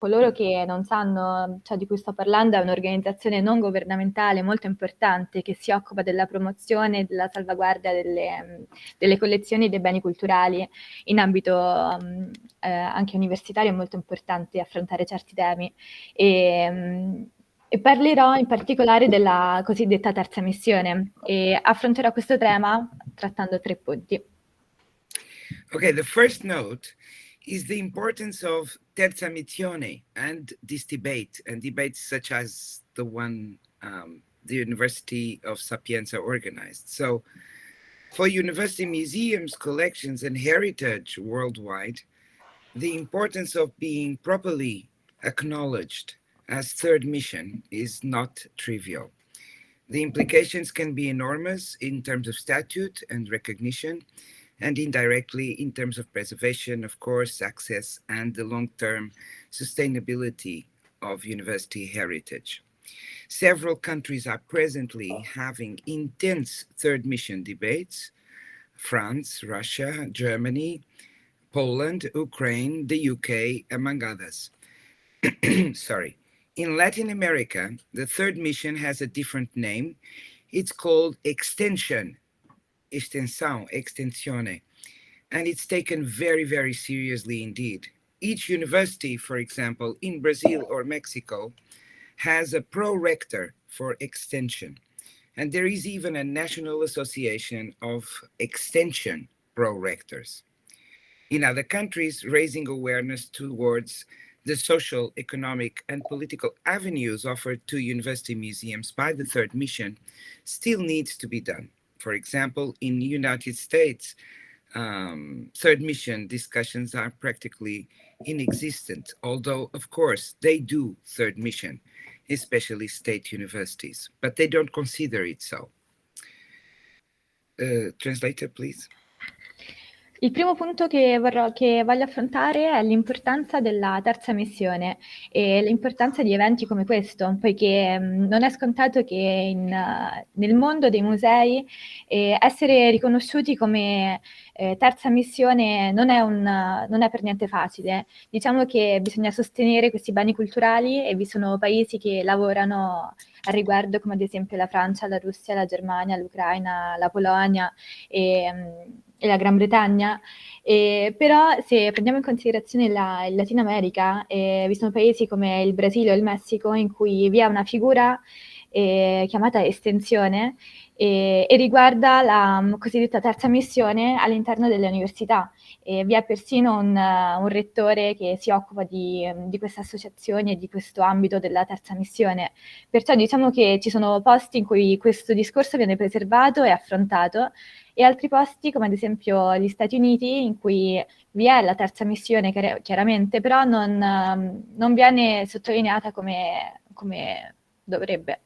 coloro che non sanno ciò di cui sto parlando, è un'organizzazione non governamentale molto importante che si occupa della promozione e della salvaguardia delle collezioni dei beni culturali in ambito anche universitario. È molto importante affrontare certi temi. E parlerò in particolare della cosiddetta terza missione e affronterò questo tema trattando 3 punti. Okay, the first note is the importance of Terza Missione and this debate, and debates such as the one the University of Sapienza organized. So, for university museums, collections, and heritage worldwide, the importance of being properly acknowledged as third mission is not trivial. The implications can be enormous in terms of statute and recognition, and indirectly in terms of preservation, of course, access, and the long-term sustainability of university heritage. Several countries are presently having intense third mission debates: France, Russia, Germany, Poland, Ukraine, the UK, among others. Sorry. In Latin America, the third mission has a different name. It's called extension, extensione, and it's taken very, very seriously indeed. Each university, for example, in Brazil or Mexico, has a pro-rector for extension. And there is even a national association of extension pro-rectors. In other countries, raising awareness towards the social, economic, and political avenues offered to university museums by the third mission still needs to be done. For example, in the United States, third mission discussions are practically inexistent, although, of course, they do third mission, especially state universities, but they don't consider it so. Translator, please. Il primo punto che voglio affrontare è l'importanza della terza missione e l'importanza di eventi come questo, poiché non è scontato che nel mondo dei musei essere riconosciuti come terza missione non è per niente facile. Diciamo che bisogna sostenere questi beni culturali e vi sono paesi che lavorano al riguardo, come ad esempio la Francia, la Russia, la Germania, l'Ucraina, la Polonia e la Gran Bretagna. Però se prendiamo in considerazione il Latino America, vi sono paesi come il Brasile o il Messico in cui vi è una figura chiamata estensione e riguarda la cosiddetta terza missione all'interno delle università. Vi è persino un rettore che si occupa di queste associazioni e di questo ambito della terza missione. Perciò diciamo che ci sono posti in cui questo discorso viene preservato e affrontato, e altri posti, come ad esempio gli Stati Uniti, in cui vi è la terza missione chiaramente, però non viene sottolineata come dovrebbe.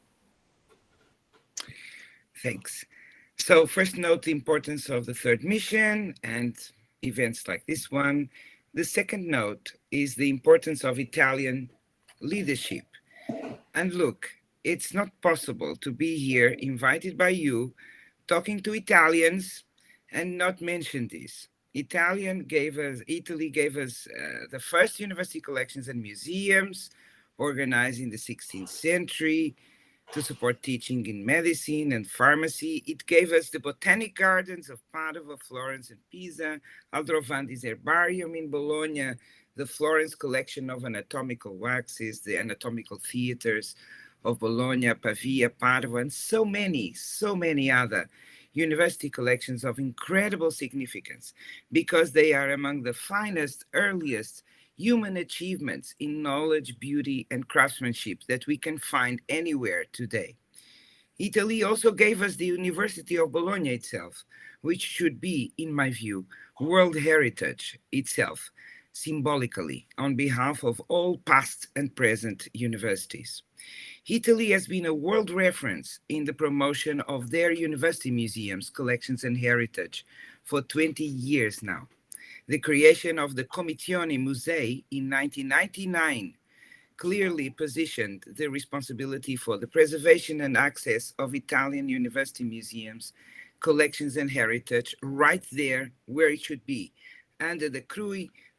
Thanks. So first note the importance of the third mission and events like this one. The second note is the importance of Italian leadership. And look, it's not possible to be here invited by you talking to Italians and not mention this. Italy gave us the first university collections and museums organized in the 16th century to support teaching in medicine and pharmacy. It gave us the botanic gardens of Padua, Florence, and Pisa, Aldrovandi's herbarium in Bologna, the Florence collection of anatomical waxes, the anatomical theaters of Bologna, Pavia, Padua, and so many other university collections of incredible significance, because they are among the finest, earliest human achievements in knowledge, beauty, and craftsmanship that we can find anywhere today. Italy also gave us the University of Bologna itself, which should be, in my view, World Heritage itself, symbolically, on behalf of all past and present universities. Italy has been a world reference in the promotion of their university museums, collections, and heritage for 20 years now. The creation of the Missione Musei in 1999 clearly positioned the responsibility for the preservation and access of Italian university museums, collections, and heritage right there where it should be, under the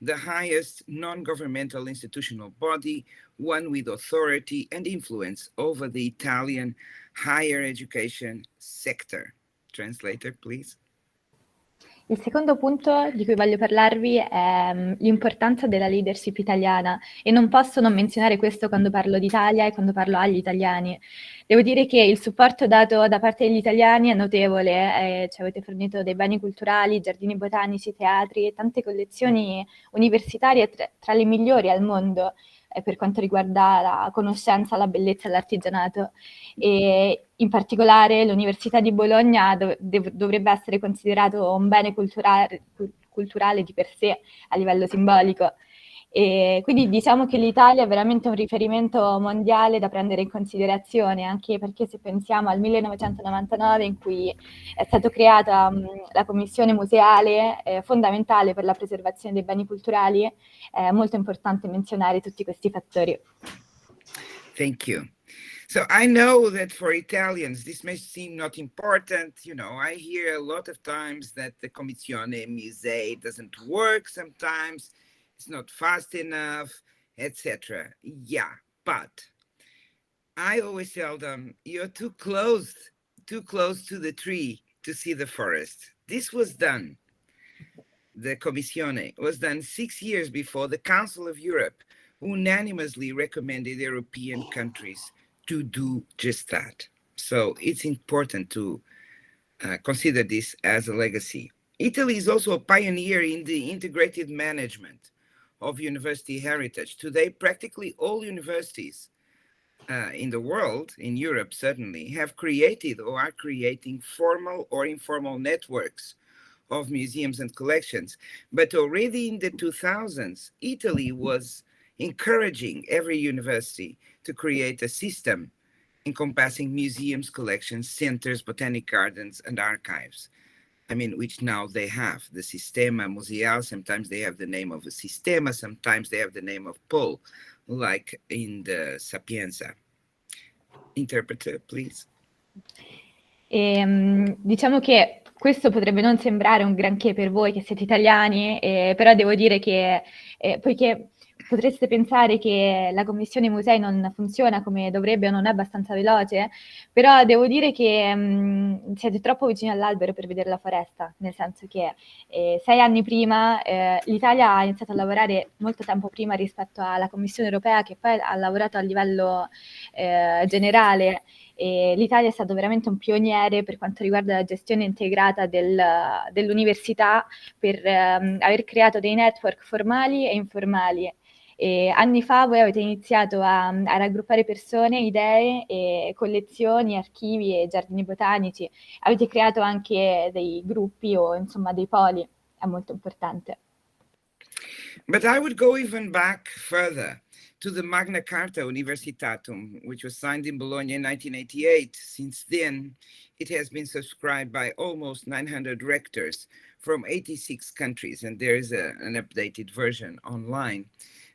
the highest non-governmental institutional body, one with authority and influence over the Italian higher education sector. Translator, please. Il secondo punto di cui voglio parlarvi è l'importanza della leadership italiana e non posso non menzionare questo quando parlo d'Italia e quando parlo agli italiani. Devo dire che il supporto dato da parte degli italiani è notevole, ci avete fornito dei beni culturali, giardini botanici, teatri, tante collezioni universitarie tra le migliori al mondo per quanto riguarda la conoscenza, la bellezza e l'artigianato. E in particolare l'Università di Bologna dovrebbe essere considerato un bene culturale di per sé a livello simbolico. E quindi diciamo che l'Italia è veramente un riferimento mondiale da prendere in considerazione, anche perché se pensiamo al 1999 in cui è stata creata la commissione museale, fondamentale per la preservazione dei beni culturali, è molto importante menzionare tutti questi fattori. Thank you. So I know that for Italians, this may seem not important. You know, I hear a lot of times that the Commissione Musei doesn't work sometimes, it's not fast enough, etc. Yeah, but I always tell them, you're too close to the tree to see the forest. This was done. The Commissione was done 6 years before the Council of Europe unanimously recommended European countries to do just that. So it's important to consider this as a legacy. Italy is also a pioneer in the integrated management of university heritage. Today, practically all universities in the world, in Europe certainly, have created or are creating formal or informal networks of museums and collections. But already in the 2000s, Italy was encouraging every university to create a system encompassing museums, collections, centers, botanic gardens, and archives. I mean, which now they have, the Sistema Museale. Sometimes they have the name of a Sistema, sometimes they have the name of Pol, like in the Sapienza. Interpreter, please. Diciamo che questo potrebbe non sembrare un granché per voi che siete italiani, però devo dire che, poiché potreste pensare che la Commissione Musei non funziona come dovrebbe o non è abbastanza veloce, però devo dire che siete troppo vicini all'albero per vedere la foresta, nel senso che 6 anni prima l'Italia ha iniziato a lavorare molto tempo prima rispetto alla Commissione Europea, che poi ha lavorato a livello generale. E l'Italia è stato veramente un pioniere per quanto riguarda la gestione integrata dell'università, per aver creato dei network formali e informali. E anni fa voi avete iniziato a raggruppare persone, idee, e collezioni, archivi e giardini botanici. Avete creato anche dei gruppi o insomma dei poli, è molto importante. But I would go even back further to the Magna Carta Universitatum, which was signed in Bologna in 1988. Since then, it has been subscribed by almost 900 rectors from 86 countries, and there is an updated version online.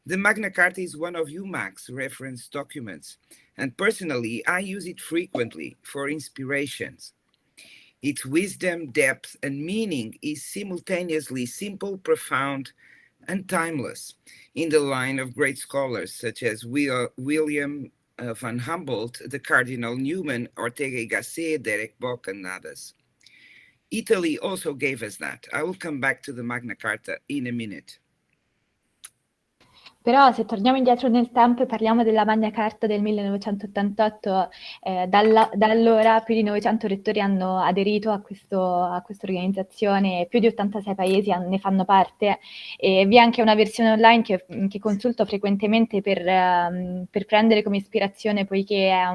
The Magna Carta is one of UMAC's reference documents, and personally, I use it frequently for inspirations. Its wisdom, depth, and meaning is simultaneously simple, profound, and timeless, in the line of great scholars such as William van Humboldt, the Cardinal Newman, Ortega y Gasset, Derek Bock, and others. Italy also gave us that. I will come back to the Magna Carta in a minute. Però se torniamo indietro nel tempo e parliamo della Magna Carta del 1988, da allora più di 900 rettori hanno aderito a questa organizzazione, più di 86 paesi ne fanno parte, e vi è anche una versione online che consulto frequentemente per prendere come ispirazione, poiché è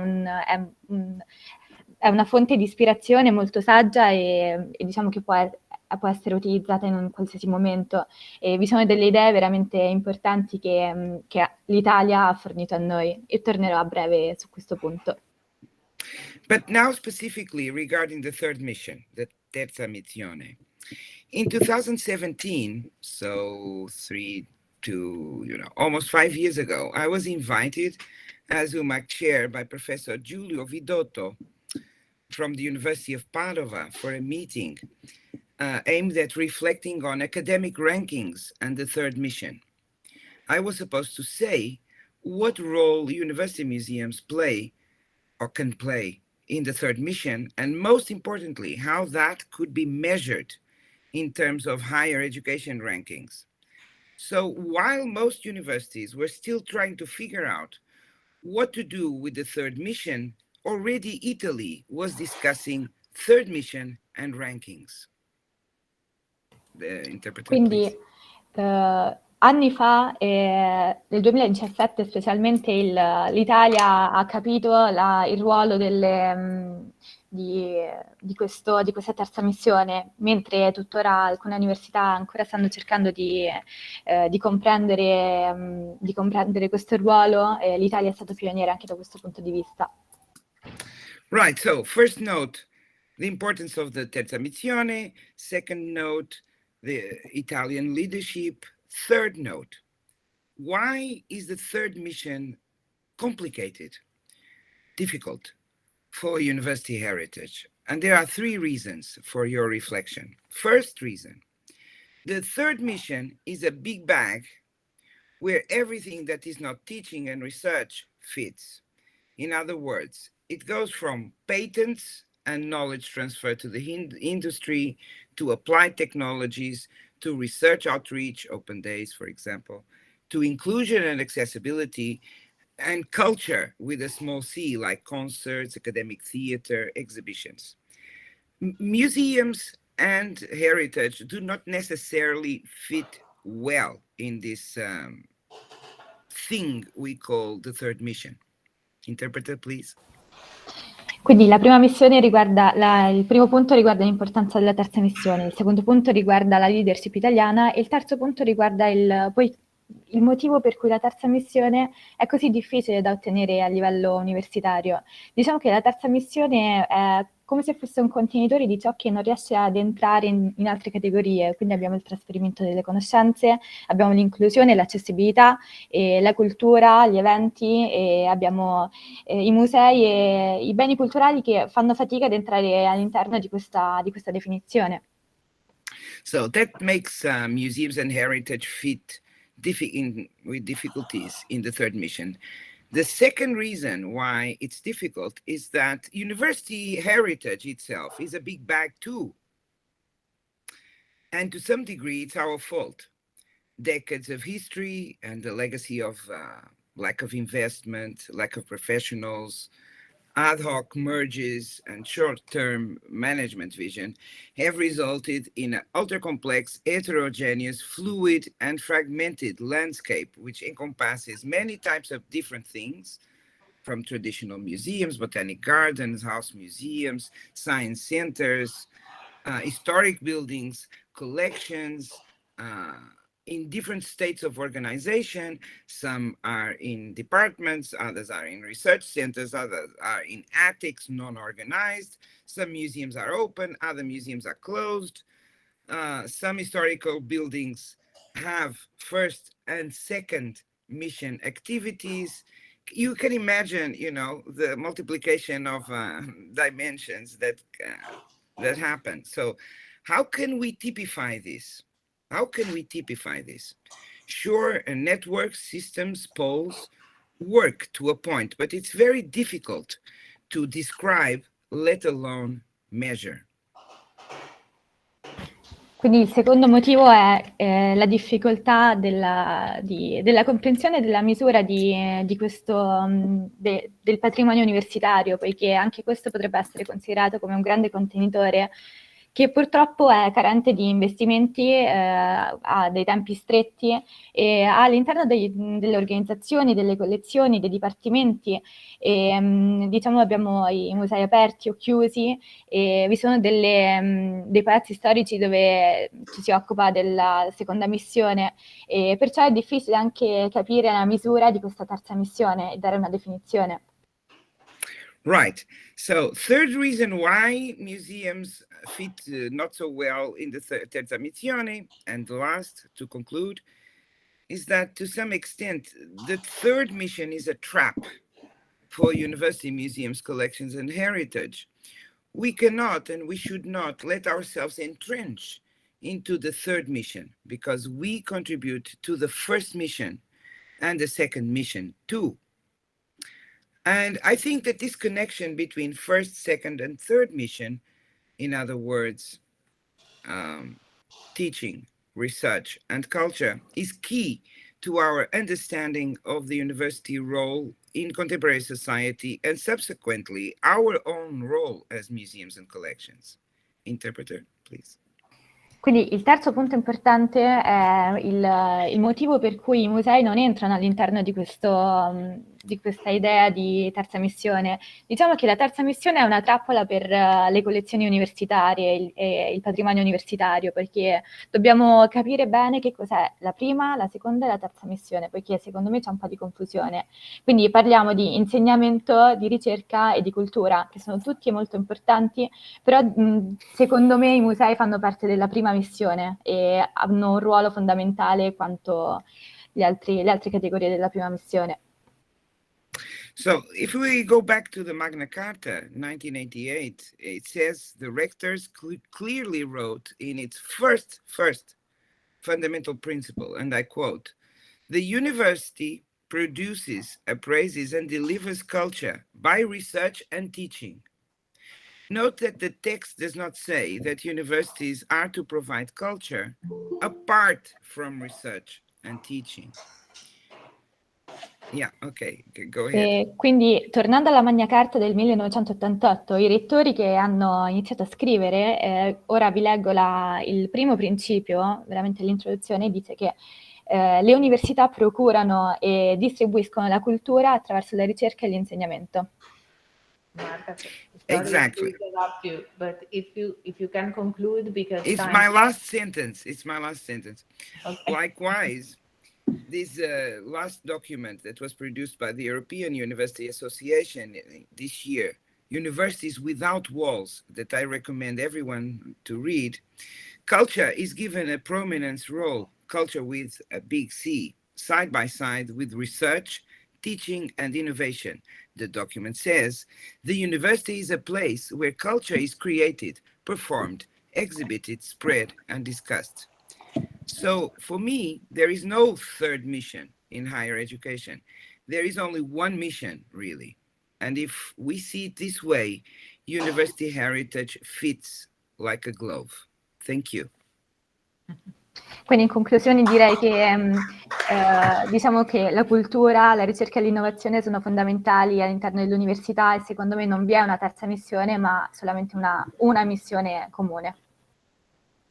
una fonte di ispirazione molto saggia e diciamo che può essere utilizzata in un qualsiasi momento, e vi sono delle idee veramente importanti che l'Italia ha fornito a noi, e tornerò a breve su questo punto. But now specifically regarding the third mission, the Terza Missione. In 2017, so almost 5 years ago, I was invited as UMAC chair by Professor Giulio Vidotto from the University of Padova for a meeting aimed at reflecting on academic rankings and the third mission. I was supposed to say what role university museums play or can play in the third mission, and most importantly, how that could be measured in terms of higher education rankings. So while most universities were still trying to figure out what to do with the third mission, already Italy was discussing third mission and rankings. The interpreter, Quindi please. anni fa, nel 2017 specialmente, l'Italia ha capito il ruolo di questa terza missione, mentre tuttora alcune università ancora stanno cercando di comprendere questo ruolo, e l'Italia è stato pioniere anche da questo punto di vista. Right, so first note, the importance of the Terza Missione. Second note, the Italian leadership. Third note, why is the third mission complicated, difficult for university heritage? And there are three reasons for your reflection. First reason, the third mission is a big bag where everything that is not teaching and research fits. In other words, it goes from patents and knowledge transfer to the industry, to applied technologies, to research outreach, open days, for example, to inclusion and accessibility, and culture with a small c, like concerts, academic theater, exhibitions. Museums and heritage do not necessarily fit well in this thing we call the third mission. Interpreter, please. Quindi la prima missione riguarda, il primo punto riguarda l'importanza della terza missione, il secondo punto riguarda la leadership italiana e il terzo punto riguarda il motivo per cui la terza missione è così difficile da ottenere a livello universitario. Diciamo che la terza missione è come se fosse un contenitore di ciò che non riesce ad entrare in altre categorie, quindi abbiamo il trasferimento delle conoscenze, abbiamo l'inclusione, l'accessibilità, la cultura, gli eventi, e abbiamo i musei e i beni culturali che fanno fatica ad entrare all'interno di questa definizione. So that makes museums and heritage fit with difficulties in the third mission. The second reason why it's difficult is that university heritage itself is a big bag too. And to some degree, it's our fault. Decades of history and the legacy of lack of investment, lack of professionals, ad hoc merges, and short-term management vision have resulted in an ultra-complex, heterogeneous, fluid, and fragmented landscape, which encompasses many types of different things, from traditional museums, botanic gardens, house museums, science centers, historic buildings, collections, in different states of organization. Some are in departments, others are in research centers, others are in attics, non-organized. Some museums are open, other museums are closed. Some historical buildings have first and second mission activities. You can imagine, the multiplication of dimensions that happen. So how can we typify this? How can we typify this? Sure, networks, systems, polls work to a point, but it's very difficult to describe, let alone measure. Quindi il secondo motivo è la difficoltà della comprensione della misura di questo, del patrimonio universitario, poiché anche questo potrebbe essere considerato come un grande contenitore che purtroppo è carente di investimenti, ha dei tempi stretti e ha all'interno delle organizzazioni, delle collezioni, dei dipartimenti, e, diciamo abbiamo i musei aperti o chiusi, e vi sono dei palazzi storici dove ci si occupa della seconda missione, e perciò è difficile anche capire la misura di questa terza missione e dare una definizione. Right. So third reason why museums fit not so well in the Terza Missione, and last, to conclude, is that to some extent, the third mission is a trap for university museums, collections, and heritage. we cannot and we should not let ourselves entrench into the third mission, because we contribute to the first mission and the second mission too. And I think that this connection between first, second, and third mission, in other words, teaching, research, and culture, is key to our understanding of the university role in contemporary society and subsequently our own role as museums and collections. Interpreter, please. Quindi il terzo punto importante è il motivo per cui i musei non entrano all'interno di questa idea di terza missione. Diciamo che la terza missione è una trappola per le collezioni universitarie e il patrimonio universitario, perché dobbiamo capire bene che cos'è la prima, la seconda e la terza missione, poiché secondo me c'è un po' di confusione. Quindi parliamo di insegnamento, di ricerca e di cultura, che sono tutti molto importanti, però secondo me i musei fanno parte della prima missione e hanno un ruolo fondamentale quanto le altre categorie della prima missione. So if we go back to the Magna Carta, 1988, it says the rectors clearly wrote in its first fundamental principle, and I quote, "The university produces, appraises, and delivers culture by research and teaching." Note that the text does not say that universities are to provide culture apart from research and teaching. Yeah, okay, go ahead. E quindi, tornando alla Magna Carta del 1988, i rettori che hanno iniziato a scrivere, ora vi leggo il primo principio, veramente l'introduzione, dice che le università procurano e distribuiscono la cultura attraverso la ricerca e l'insegnamento. Marta, Exactly. to interrupt you, but if you can conclude, because it's my last sentence. It's my last sentence. Okay. Likewise, this last document that was produced by the European University Association this year, Universities Without Walls, that I recommend everyone to read, culture is given a prominence role, culture with a big C, side by side with research, teaching, and innovation. The document says, the university is a place where culture is created, performed, exhibited, spread, and discussed. So for me, there is no third mission in higher education. There is only one mission, really. And if we see it this way, university heritage fits like a glove. Thank you. Quindi in conclusione direi che diciamo che la cultura, la ricerca e l'innovazione sono fondamentali all'interno dell'università e secondo me non vi è una terza missione, ma solamente una missione comune.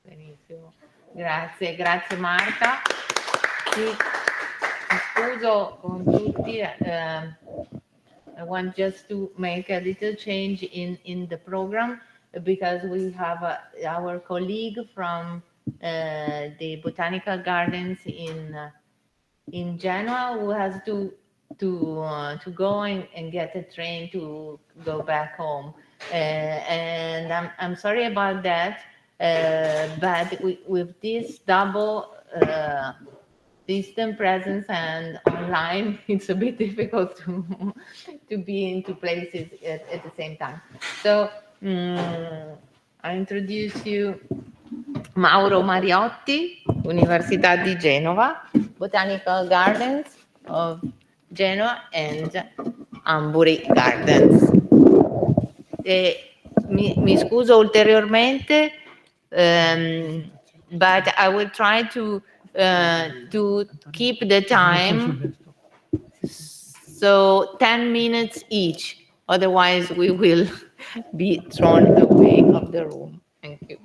Benissimo, grazie Marta. Mi scuso con tutti. I want just to make a little change in the program because we have our colleague from the botanical gardens in Genoa who has to go and get a train to go back home, and I'm sorry about that, but with this double distant presence and online, it's a bit difficult to be in two places at the same time. So I introduce you Mauro Mariotti, Università di Genova, Botanical Gardens of Genoa and Amburi Gardens. Mi scuso ulteriormente, but I will try to keep the time, so 10 minutes each, otherwise we will be thrown away of the room. Thank you.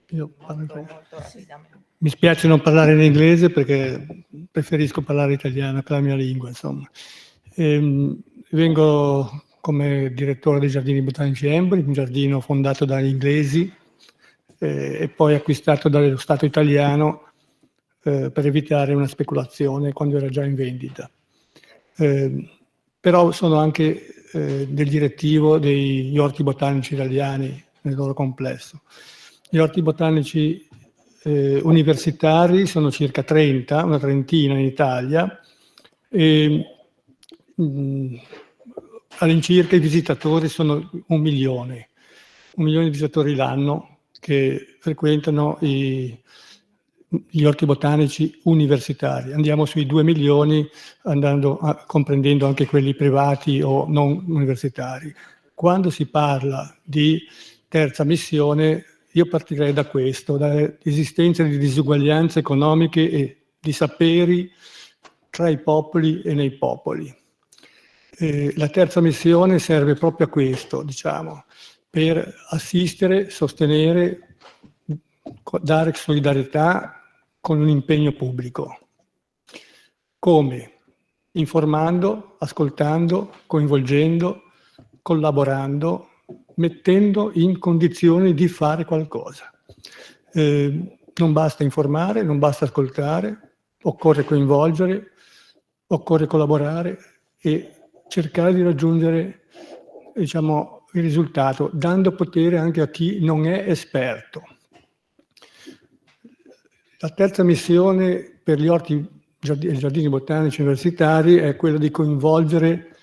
Io parlo mi spiace non parlare in inglese perché preferisco parlare italiano che la mia lingua, insomma. Vengo come direttore dei Giardini Botanici Embry, un giardino fondato dagli inglesi e poi acquistato dallo Stato italiano per evitare una speculazione quando era già in vendita. Però sono anche del direttivo degli orti botanici italiani nel loro complesso. Gli orti botanici universitari sono circa 30, una trentina in Italia, e all'incirca i visitatori sono 1 milione di visitatori l'anno che frequentano gli orti botanici universitari. Andiamo sui 2 milioni, comprendendo anche quelli privati o non universitari. Quando si parla di terza missione, io partirei da questo, dall'esistenza di disuguaglianze economiche e di saperi tra i popoli e nei popoli. La terza missione serve proprio a questo, diciamo, per assistere, sostenere, dare solidarietà con un impegno pubblico. Come? Informando, ascoltando, coinvolgendo, collaborando, mettendo in condizioni di fare qualcosa. Non basta informare, non basta ascoltare, occorre coinvolgere, occorre collaborare e cercare di raggiungere, diciamo, il risultato, dando potere anche a chi non è esperto. La terza missione per gli orti e giardini botanici universitari è quella di coinvolgere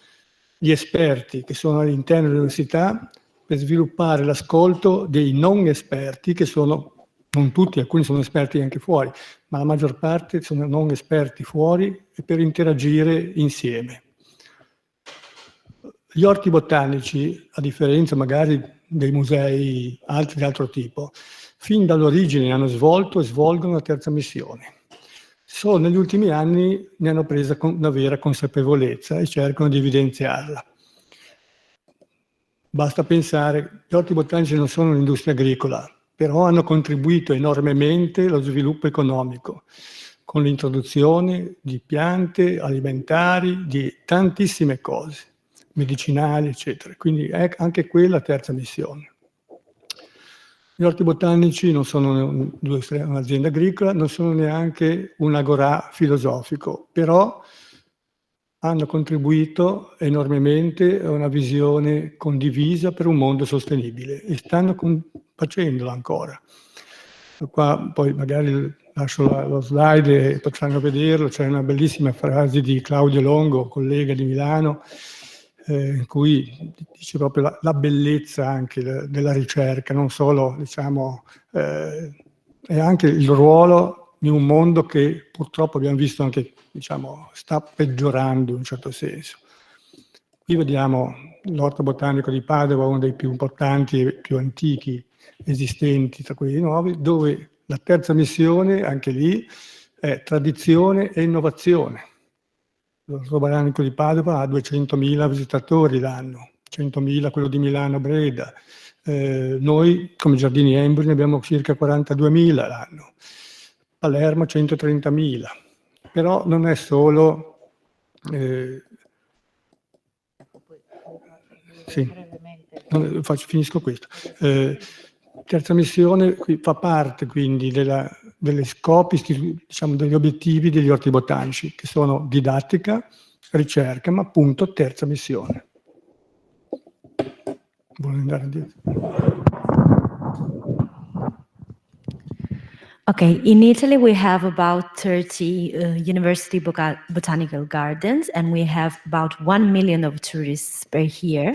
gli esperti che sono all'interno dell'università per sviluppare l'ascolto dei non esperti, che sono, non tutti, alcuni sono esperti anche fuori, ma la maggior parte sono non esperti fuori, e per interagire insieme. Gli orti botanici, a differenza magari dei musei altri di altro tipo, fin dall'origine hanno svolto e svolgono la terza missione. Solo negli ultimi anni ne hanno presa una vera consapevolezza e cercano di evidenziarla. Basta pensare, gli orti botanici non sono un'industria agricola, però hanno contribuito enormemente allo sviluppo economico, con l'introduzione di piante alimentari, di tantissime cose, medicinali, eccetera. Quindi è anche quella terza missione. Gli orti botanici non sono un'azienda agricola, non sono neanche un agorà filosofico, però hanno contribuito enormemente a una visione condivisa per un mondo sostenibile e stanno facendolo ancora. Qua poi magari lascio lo slide e potranno vederlo, c'è una bellissima frase di Claudio Longo, collega di Milano, in cui dice proprio la bellezza anche della ricerca, non solo, diciamo, è anche il ruolo di un mondo che purtroppo abbiamo visto anche, diciamo, sta peggiorando in un certo senso. Qui vediamo l'Orto Botanico di Padova, uno dei più importanti e più antichi esistenti tra quelli nuovi, dove la terza missione, anche lì, è tradizione e innovazione. L'Orto Botanico di Padova ha 200.000 visitatori l'anno, 100.000 quello di Milano Breda. Noi, come Giardini Embry, ne abbiamo circa 42.000 l'anno. Palermo 130.000. Però non è solo... finisco questo. Terza missione fa parte quindi delle scopi, diciamo, degli obiettivi degli orti botanici, che sono didattica, ricerca, ma appunto terza missione. Vuole andare indietro? Okay, in Italy we have about 30 university botanical gardens, and we have about 1 million of tourists per year.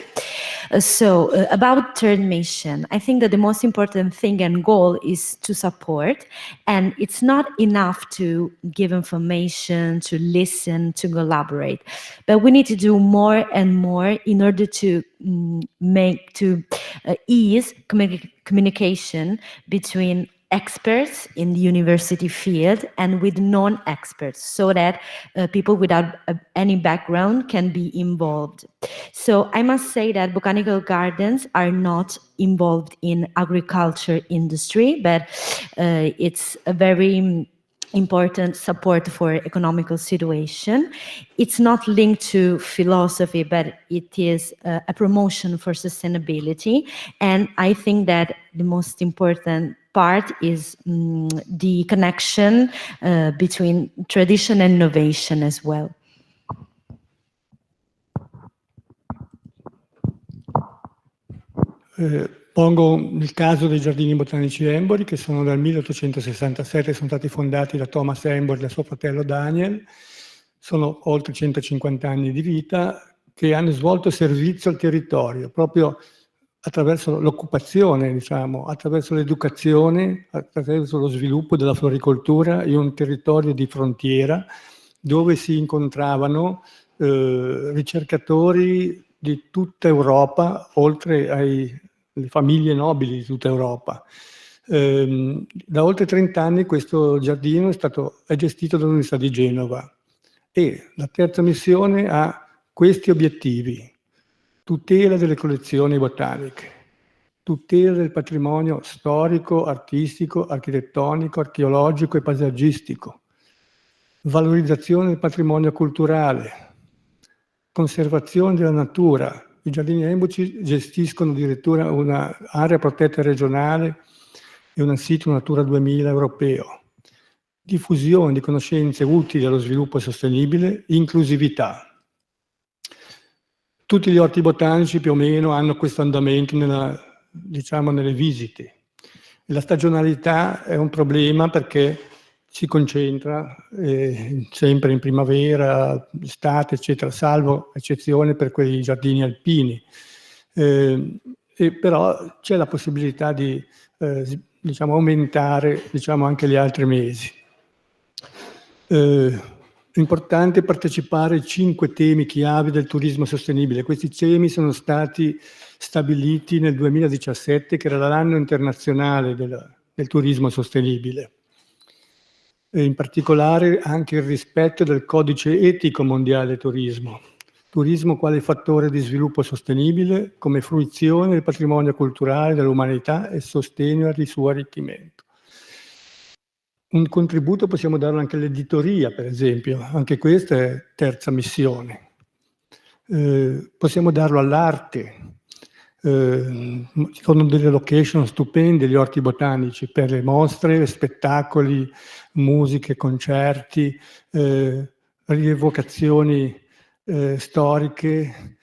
About third mission, I think that the most important thing and goal is to support, and it's not enough to give information, to listen, to collaborate, but we need to do more and more in order to ease communication between experts in the university field and with non-experts, so that people without any background can be involved. So I must say that botanical gardens are not involved in agriculture industry, but it's a very important support for economical situation. It's not linked to philosophy, but it is a promotion for sustainability. And I think that the most important part is the connection between tradition and innovation as well. Pongo il caso dei Giardini Botanici Embry, che sono dal 1867, sono stati fondati da Thomas Embry e da suo fratello Daniel, sono oltre 150 anni di vita, che hanno svolto servizio al territorio, proprio attraverso l'occupazione, diciamo, attraverso l'educazione, attraverso lo sviluppo della floricoltura in un territorio di frontiera dove si incontravano ricercatori di tutta Europa, oltre alle famiglie nobili di tutta Europa. Da oltre 30 anni questo giardino è gestito dall'Università di Genova e la terza missione ha questi obiettivi: tutela delle collezioni botaniche, tutela del patrimonio storico, artistico, architettonico, archeologico e paesaggistico, valorizzazione del patrimonio culturale, conservazione della natura. I giardini embuci gestiscono addirittura un'area protetta regionale e un sito Natura 2000 europeo. Diffusione di conoscenze utili allo sviluppo sostenibile, inclusività. Tutti gli orti botanici più o meno hanno questo andamento nelle visite. La stagionalità è un problema perché si concentra sempre in primavera, estate, eccetera, salvo eccezione per quei giardini alpini. Però c'è la possibilità di aumentare anche gli altri mesi. Importante partecipare ai 5 temi chiave del turismo sostenibile. Questi temi sono stati stabiliti nel 2017, che era l'anno internazionale del turismo sostenibile. E in particolare anche il rispetto del codice etico mondiale del turismo. Turismo quale fattore di sviluppo sostenibile, come fruizione del patrimonio culturale dell'umanità e sostegno al suo arricchimento. Un contributo possiamo darlo anche all'editoria, per esempio, anche questa è terza missione. Possiamo darlo all'arte, sono delle location stupende gli orti botanici per le mostre, spettacoli, musiche, concerti, rievocazioni storiche,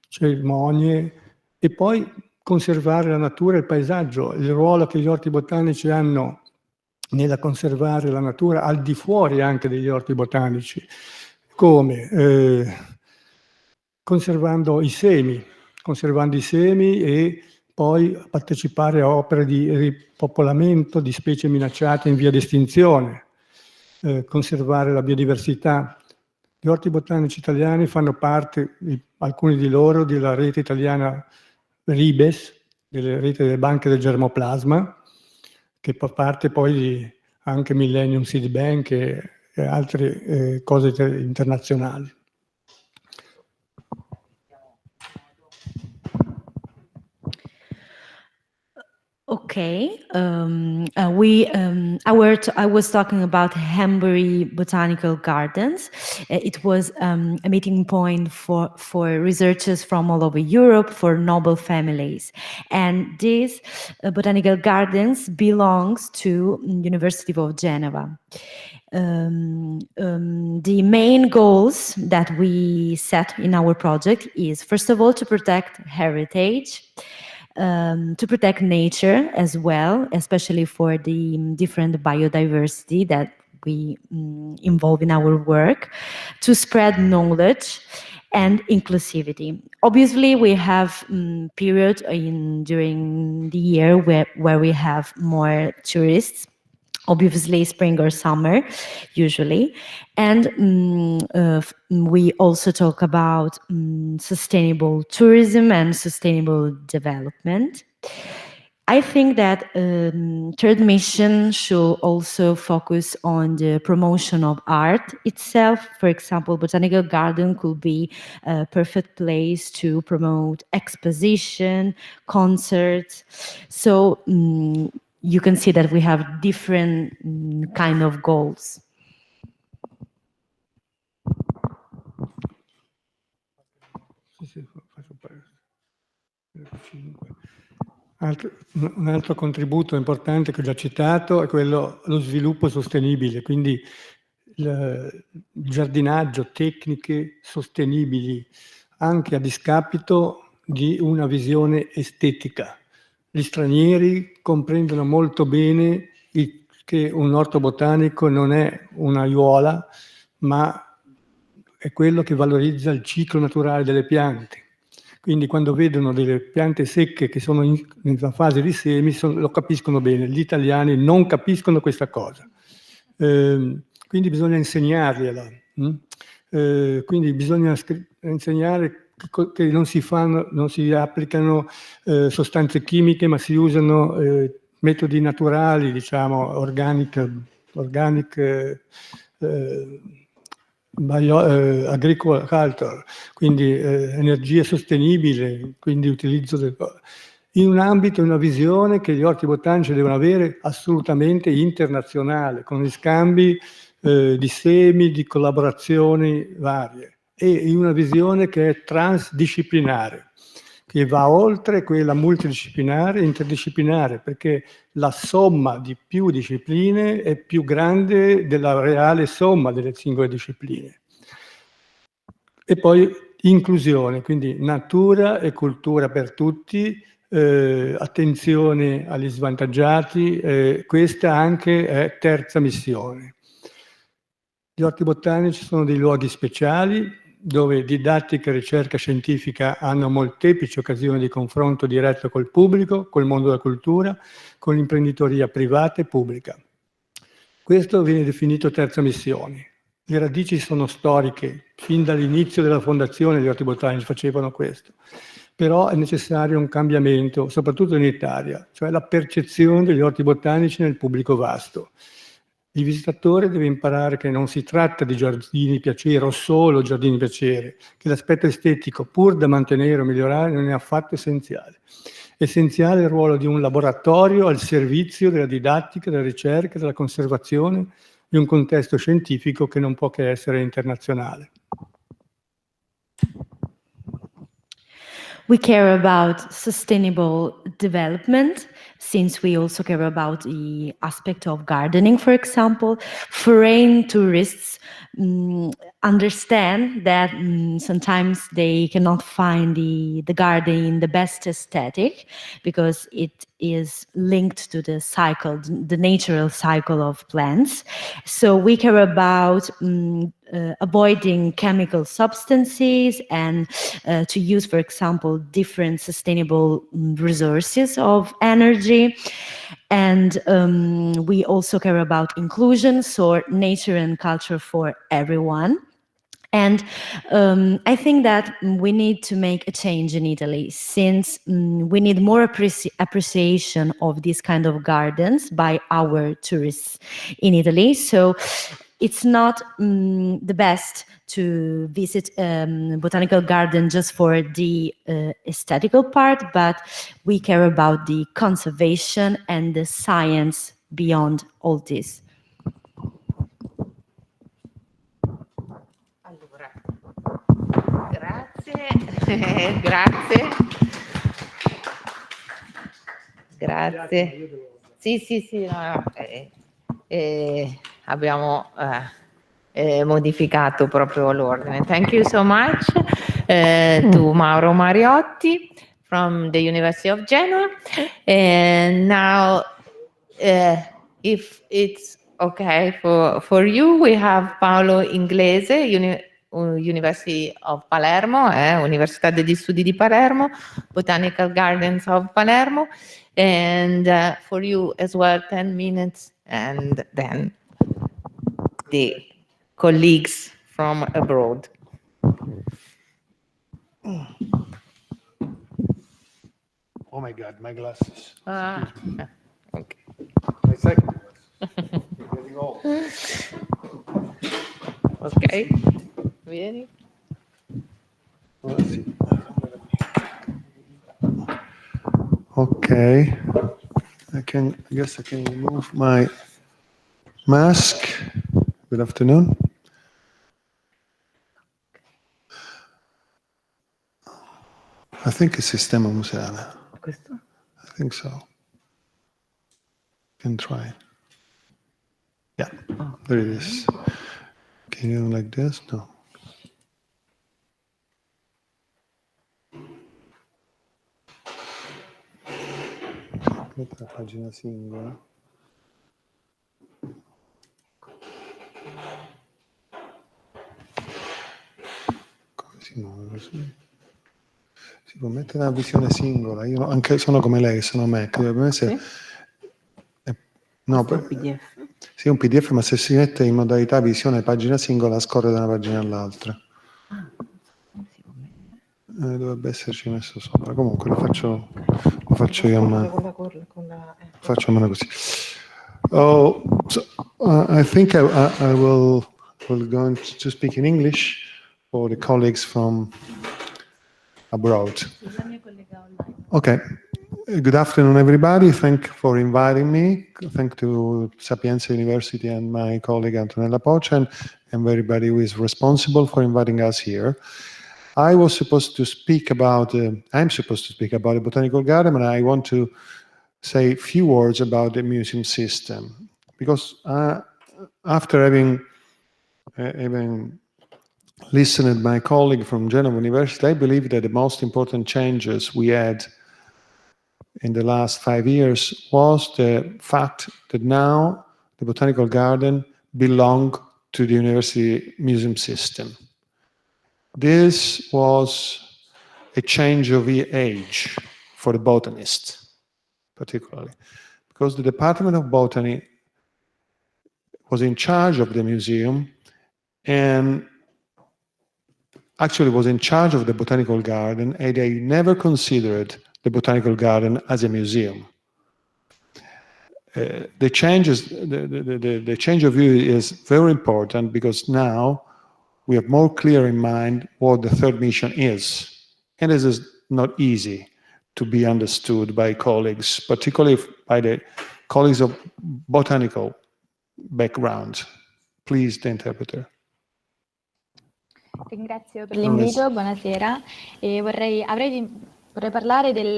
cerimonie, e poi conservare la natura e il paesaggio, il ruolo che gli orti botanici hanno nella conservare la natura al di fuori anche degli orti botanici, come conservando i semi e poi partecipare a opere di ripopolamento di specie minacciate in via di estinzione, conservare la biodiversità. Gli orti botanici italiani fanno parte, alcuni di loro, della rete italiana RIBES, delle reti delle banche del germoplasma, che fa parte poi di anche Millennium Seed Bank e altre cose internazionali. Okay, I was talking about Hambury Botanical Gardens. It was a meeting point for researchers from all over Europe, for noble families. And these botanical gardens belongs to University of Geneva. The main goals that we set in our project is, first of all, to protect heritage, to protect nature as well, especially for the different biodiversity that we involve in our work, to spread knowledge and inclusivity. Obviously, we have periods during the year where we have more tourists, obviously spring or summer, usually. And we also talk about sustainable tourism and sustainable development. I think that third mission should also focus on the promotion of art itself. For example, Botanical Garden could be a perfect place to promote exposition, concerts. So you can see that we have different kind of goals. Un altro contributo importante che ho già citato è lo sviluppo sostenibile, quindi il giardinaggio, tecniche sostenibili, anche a discapito di una visione estetica. Gli stranieri comprendono molto bene che un orto botanico non è un'aiuola, ma è quello che valorizza il ciclo naturale delle piante. Quindi quando vedono delle piante secche che sono in una fase di semi, lo capiscono bene. Gli italiani non capiscono questa cosa. Quindi bisogna insegnargliela. Quindi bisogna insegnare che non si applicano sostanze chimiche, ma si usano metodi naturali, diciamo, agriculture, quindi energia sostenibile, quindi utilizzo del, in un ambito, in una visione che gli orti botanici devono avere assolutamente internazionale, con gli scambi di semi, di collaborazioni varie, e in una visione che è transdisciplinare, che va oltre quella multidisciplinare e interdisciplinare, perché la somma di più discipline è più grande della reale somma delle singole discipline. E poi inclusione, quindi natura e cultura per tutti, attenzione agli svantaggiati, questa anche è terza missione. Gli orti botanici sono dei luoghi speciali dove didattica e ricerca scientifica hanno molteplici occasioni di confronto diretto col pubblico, col mondo della cultura, con l'imprenditoria privata e pubblica. Questo viene definito terza missione. Le radici sono storiche, fin dall'inizio della fondazione gli orti botanici facevano questo. Però è necessario un cambiamento, soprattutto in Italia, cioè la percezione degli orti botanici nel pubblico vasto. Il visitatore deve imparare che non si tratta di giardini piacere o solo giardini piacere, che l'aspetto estetico, pur da mantenere o migliorare, non è affatto essenziale. Essenziale è il ruolo di un laboratorio al servizio della didattica, della ricerca, della conservazione di un contesto scientifico che non può che essere internazionale. We care about sustainable development, since we also care about the aspect of gardening, for example. Foreign tourists understand that sometimes they cannot find the garden in the best aesthetic because it is linked to the cycle, the natural cycle of plants. So we care about avoiding chemical substances and to use, for example, different sustainable resources of energy. And we also care about inclusion, so nature and culture for everyone. And I think that we need to make a change in Italy, since we need more appreciation of these kind of gardens by our tourists in Italy. So it's not the best to visit botanical garden just for the aesthetical part, but we care about the conservation and the science beyond all this. Allora, grazie, grazie. Grazie. Sì, no, abbiamo modificato proprio l'ordine. Thank you so much to Mauro Mariotti from the University of Genoa. And now, if it's okay for you, we have Paolo Inglese, University of Palermo, Università degli Studi di Palermo, Botanical Gardens of Palermo, and for you as well, 10 minutes, and then the colleagues from abroad. Oh my God, my glasses. Okay. My second glasses. I'm getting old. Ok, vieni. Oh, sì. Okay. I guess I can remove my mask. Good afternoon. I think it's Sistema Museale. Questo? I think so. Can try. Yeah, there it is. Can you like this? No. Questa è la pagina singola. Si può mettere una visione singola, io anche sono come lei, sono Mac, dovrebbe essere... No, PDF. sì, un PDF, ma se si mette in modalità visione pagina singola, scorre da una pagina all'altra. Dovrebbe esserci messo sopra. Comunque lo faccio io a mano. Faccio a mano così. Oh, so, I think I will going to speak in English for the colleagues from abroad. Okay. Good afternoon, everybody. Thank you for inviting me. Thank to Sapienza University and my colleague Antonella Poce and everybody who is responsible for inviting us here. I'm supposed to speak about the Botanical Garden, and I want to say a few words about the museum system. Because after having listened to my colleague from Genova University, I believe that the most important changes we had in the last 5 years was the fact that now the Botanical Garden belongs to the university museum system. This was a change of age for the botanist, particularly, because the Department of Botany was in charge of the museum and actually was in charge of the Botanical Garden, and they never considered the Botanical Garden as a museum. The change of view is very important because now we have more clear in mind what the third mission is. And this is not easy to be understood by colleagues, particularly by the colleagues of botanical background. Please, the interpreter. Ringrazio per l'invito, buonasera. E vorrei parlare del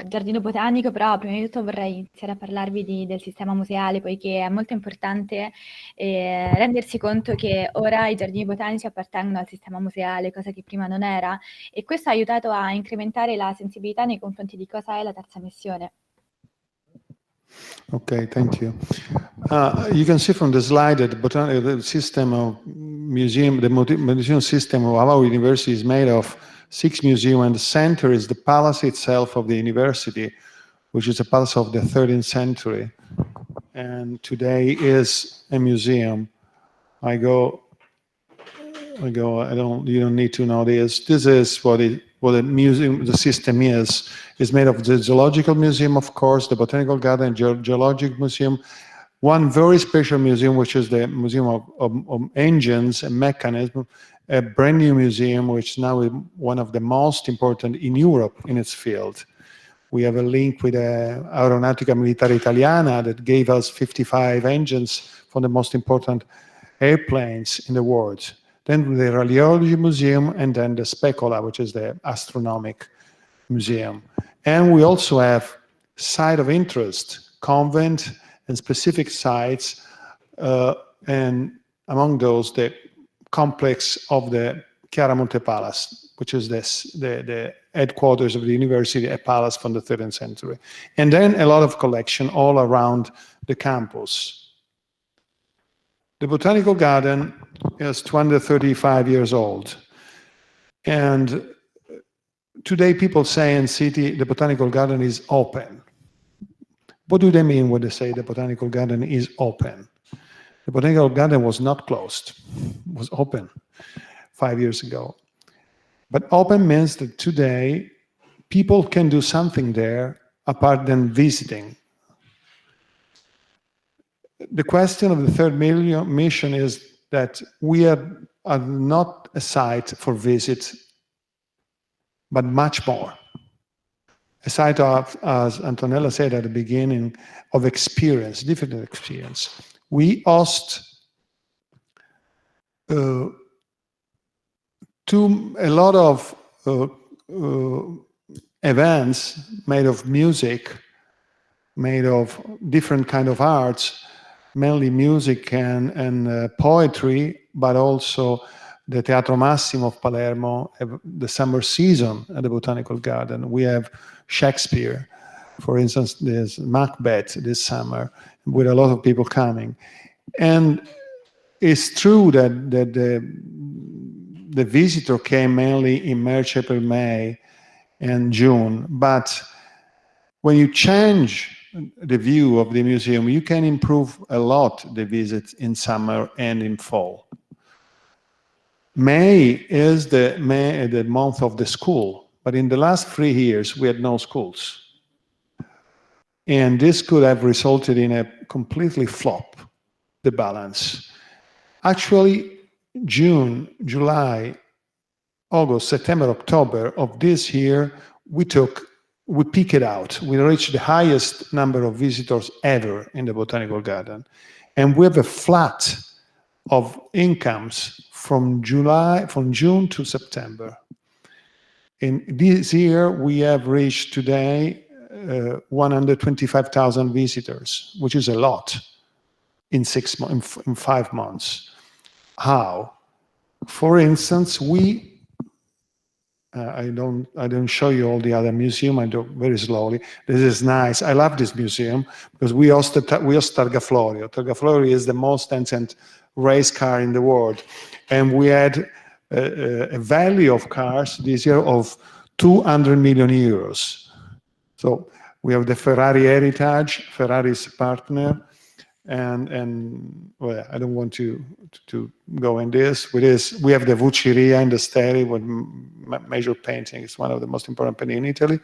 giardino botanico, però prima di tutto vorrei iniziare a parlarvi del sistema museale, poiché è molto importante rendersi conto che ora i giardini botanici appartengono al sistema museale, cosa che prima non era, e questo ha aiutato a incrementare la sensibilità nei confronti di cosa è la terza missione. Okay, thank you. You can see from the slide that the system of museum, the museum system of our university is made of 6 museums, and the center is the palace itself of the university, which is a palace of the 13th century, and today is a museum. You don't need to know this. This is what the museum, the system is. It's made of the Zoological Museum, of course, the Botanical Garden, Geologic Museum, one very special museum, which is the Museum of Engines and Mechanism, a brand new museum, which now is one of the most important in Europe in its field. We have a link with the Aeronautica Militare Italiana that gave us 55 engines for the most important airplanes in the world. Then the Radiology Museum, and then the Specola, which is the astronomic museum. And we also have site of interest, convent and specific sites, and among those, the complex of the Chiaramonte Palace, which is the headquarters of the university, a palace from the 13th century. And then a lot of collection all around the campus. The Botanical Garden is 235 years old. And today people say in city, the Botanical Garden is open. What do they mean when they say the Botanical Garden is open? The Botanical Garden was not closed, it was open 5 years ago. But open means that today people can do something there apart than visiting. The question of the third mission is that we are not a site for visit, but much more. A site of, as Antonella said at the beginning, of experience, different experience. We host a lot of events made of music, made of different kind of arts, mainly music and poetry, but also the Teatro Massimo of Palermo, the summer season at the Botanical Garden. We have Shakespeare, for instance, there's Macbeth this summer, with a lot of people coming. And it's true that the visitor came mainly in March, April, May, and June. But when you change the view of the museum, you can improve a lot the visits in summer and in fall. May is the month of the school, but in the last 3 years, we had no schools. And this could have resulted in a completely flop, the balance. Actually, June, July, August, September, October of this year, we peaked it out. We reached the highest number of visitors ever in the Botanical Garden. And we have a flat of incomes from June to September. In this year, we have reached today 125,000 visitors, which is a lot in 5 months. How? For instance, I don't show you all the other museum. I do very slowly. This is nice. I love this museum because we host Targa Florio. Targa Florio is the most ancient race car in the world, and we had a value of cars this year of 200 million euros. So we have the Ferrari heritage, Ferrari's partner, and well, I don't want to go in this. We have the Vucciria in the Steri with major painting. It's one of the most important painting in Italy.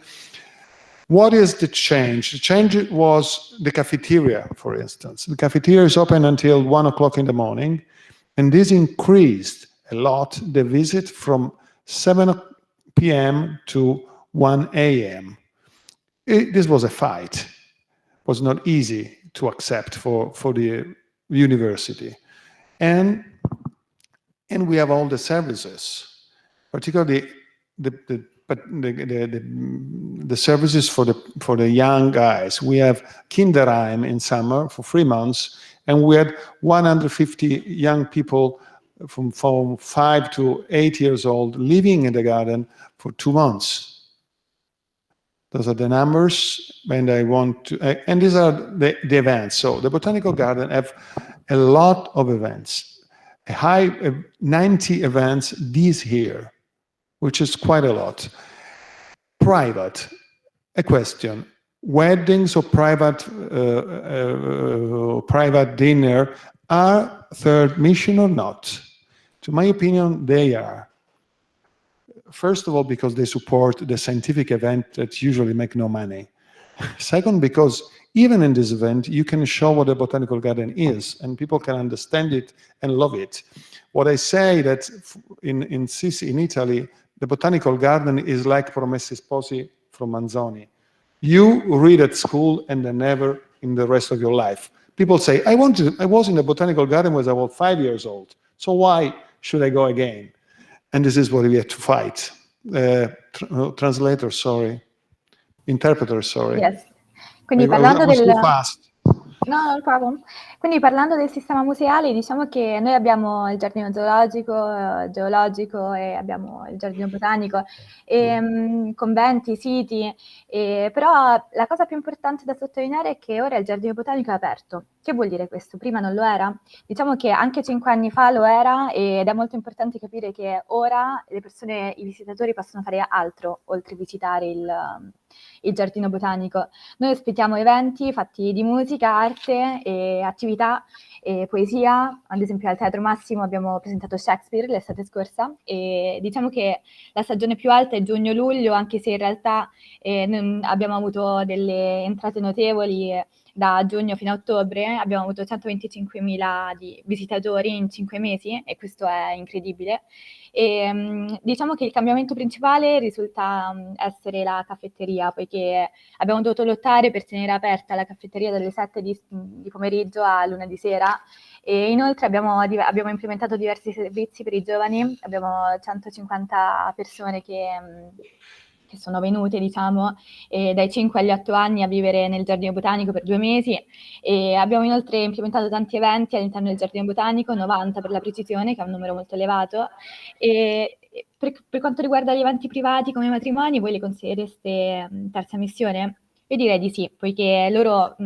What is the change? The change was the cafeteria, for instance. The cafeteria is open until 1 o'clock in the morning, and this increased a lot the visit from 7 p.m. to 1 a.m. This was a fight. It was not easy to accept for the university. And we have all the services, particularly the services for the young guys. We have Kinderheim in summer for 3 months, and we had 150 young people from 5 to 8 years old living in the garden for 2 months. Those are the numbers, and and these are the events. So the Botanical Garden have a lot of events, 90 events this year, which is quite a lot. Private, a question, weddings or private dinner are third mission or not? To my opinion, they are. First of all, because they support the scientific event that usually make no money. Second, because even in this event, you can show what a botanical garden is, and people can understand it and love it. What I say that in Italy, the botanical garden is like Promessi Sposi from Manzoni. You read at school and then never in the rest of your life. People say, I was in the botanical garden when I was 5 years old, so why should I go again? And this is what we have to fight. Translator, sorry. Interpreter, sorry. Yes. Quindi I parlando was del... too fast. No, no problem. Quindi parlando del sistema museale, diciamo che noi abbiamo il giardino zoologico, geologico e abbiamo il giardino botanico, e, conventi, siti, però la cosa più importante da sottolineare è che ora il giardino botanico è aperto. Che vuol dire questo? Prima non lo era? Diciamo che anche 5 anni fa lo era, ed è molto importante capire che ora le persone, i visitatori possono fare altro oltre a visitare il giardino botanico. Noi ospitiamo eventi fatti di musica, arte e attività e poesia. Ad esempio al Teatro Massimo abbiamo presentato Shakespeare l'estate scorsa, e diciamo che la stagione più alta è giugno-luglio, anche se in realtà abbiamo avuto delle entrate notevoli. Da giugno fino a ottobre abbiamo avuto 125.000 di visitatori in 5 mesi, e questo è incredibile. E, diciamo che il cambiamento principale risulta essere la caffetteria, poiché abbiamo dovuto lottare per tenere aperta la caffetteria dalle 7 di pomeriggio a lunedì sera, e inoltre abbiamo implementato diversi servizi per i giovani. Abbiamo 150 persone che sono venute, diciamo, dai 5 agli 8 anni a vivere nel giardino botanico per 2 mesi, e abbiamo inoltre implementato tanti eventi all'interno del giardino botanico, 90 per la precisione, che è un numero molto elevato. E per quanto riguarda gli eventi privati come i matrimoni, voi li considereste terza missione? Io direi di sì, poiché loro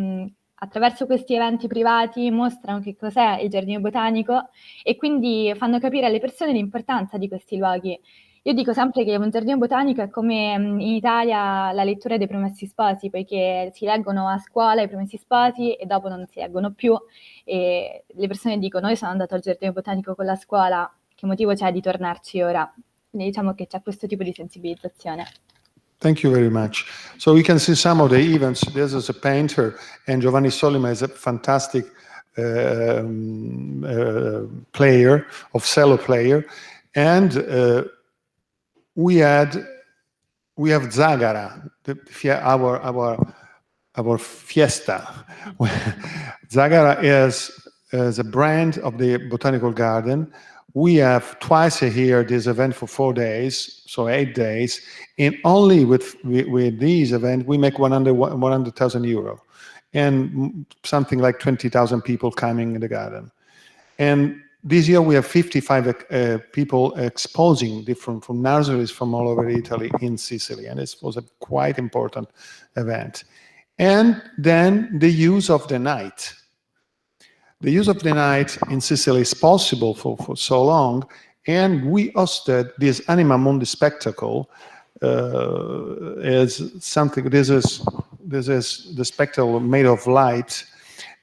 attraverso questi eventi privati mostrano che cos'è il giardino botanico e quindi fanno capire alle persone l'importanza di questi luoghi. Io dico sempre che un giardino botanico è come in Italia la lettura dei Promessi Sposi, poiché si leggono a scuola i Promessi Sposi e dopo non si leggono più e le persone dicono io sono andato al giardino botanico con la scuola, che motivo c'è di tornarci ora? Quindi diciamo che c'è questo tipo di sensibilizzazione. Thank you very much. So we can see some of the events. This is a painter, and Giovanni Solima is a fantastic player, of cello player. And we have Zagara, our fiesta. Zagara is a brand of the botanical garden. We have twice a year this event for 4 days, so 8 days. And only with these events, we make 100,000 euro and something like 20,000 people coming in the garden. And this year we have 55 people exposing different from nurseries from all over Italy in Sicily. And this was a quite important event. And then the use of the night. The use of the night in Sicily is possible for so long, and we hosted this Anima Mundi spectacle. Is something. This is the spectacle made of light,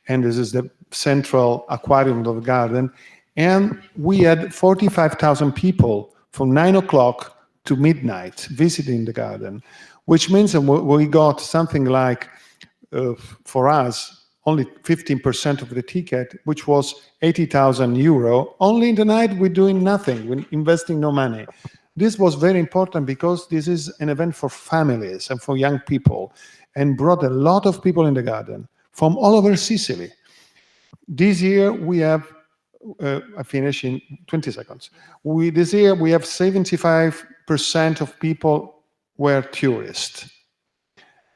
and this is the central aquarium of the garden. And we had 45,000 people from 9 o'clock to midnight visiting the garden, which means that we got something like, for us, only 15% of the ticket, which was 80,000 euro. Only in the night we're doing nothing, we're investing no money. This was very important because this is an event for families and for young people and brought a lot of people in the garden from all over Sicily. This year we have, I finish in 20 seconds. This year we have 75% of people were tourists.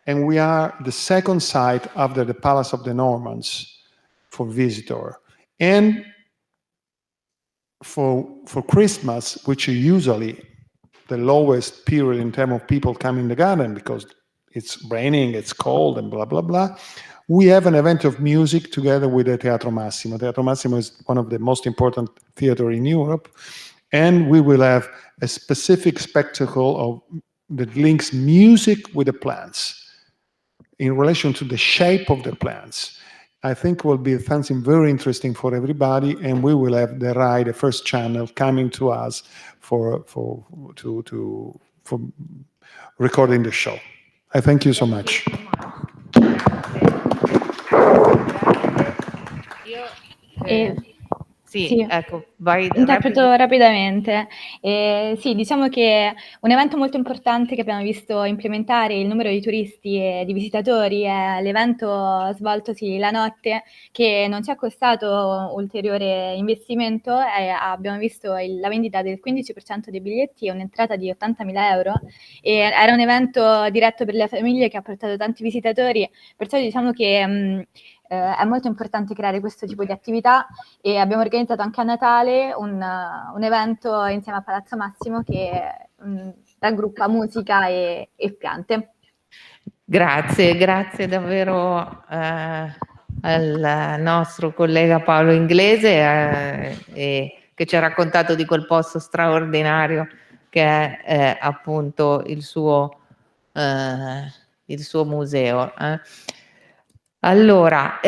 And we are the second site after the Palace of the Normans for visitor. And for Christmas, which is usually the lowest period in terms of people coming in the garden because it's raining, it's cold, and blah, blah, blah, we have an event of music together with the Teatro Massimo. Teatro Massimo is one of the most important theater in Europe. And we will have a specific spectacle that links music with the plants in relation to the shape of the plants. I think will be something very interesting for everybody, and we will have the RAI, the first channel, coming to us for recording the show. I thank you so much. Sì, ecco, vai. Interpreto rapidamente. Sì, diciamo che un evento molto importante che abbiamo visto implementare il numero di turisti e di visitatori è l'evento svoltosi la notte, che non ci ha costato ulteriore investimento. Abbiamo visto la vendita del 15% dei biglietti e un'entrata di 80.000 euro. E era un evento diretto per le famiglie che ha portato tanti visitatori, perciò diciamo che è molto importante creare questo tipo di attività e abbiamo organizzato anche a Natale un evento insieme a Palazzo Massimo che raggruppa musica e piante. Grazie davvero al nostro collega Paolo Inglese che ci ha raccontato di quel posto straordinario che è appunto il suo museo. Allora,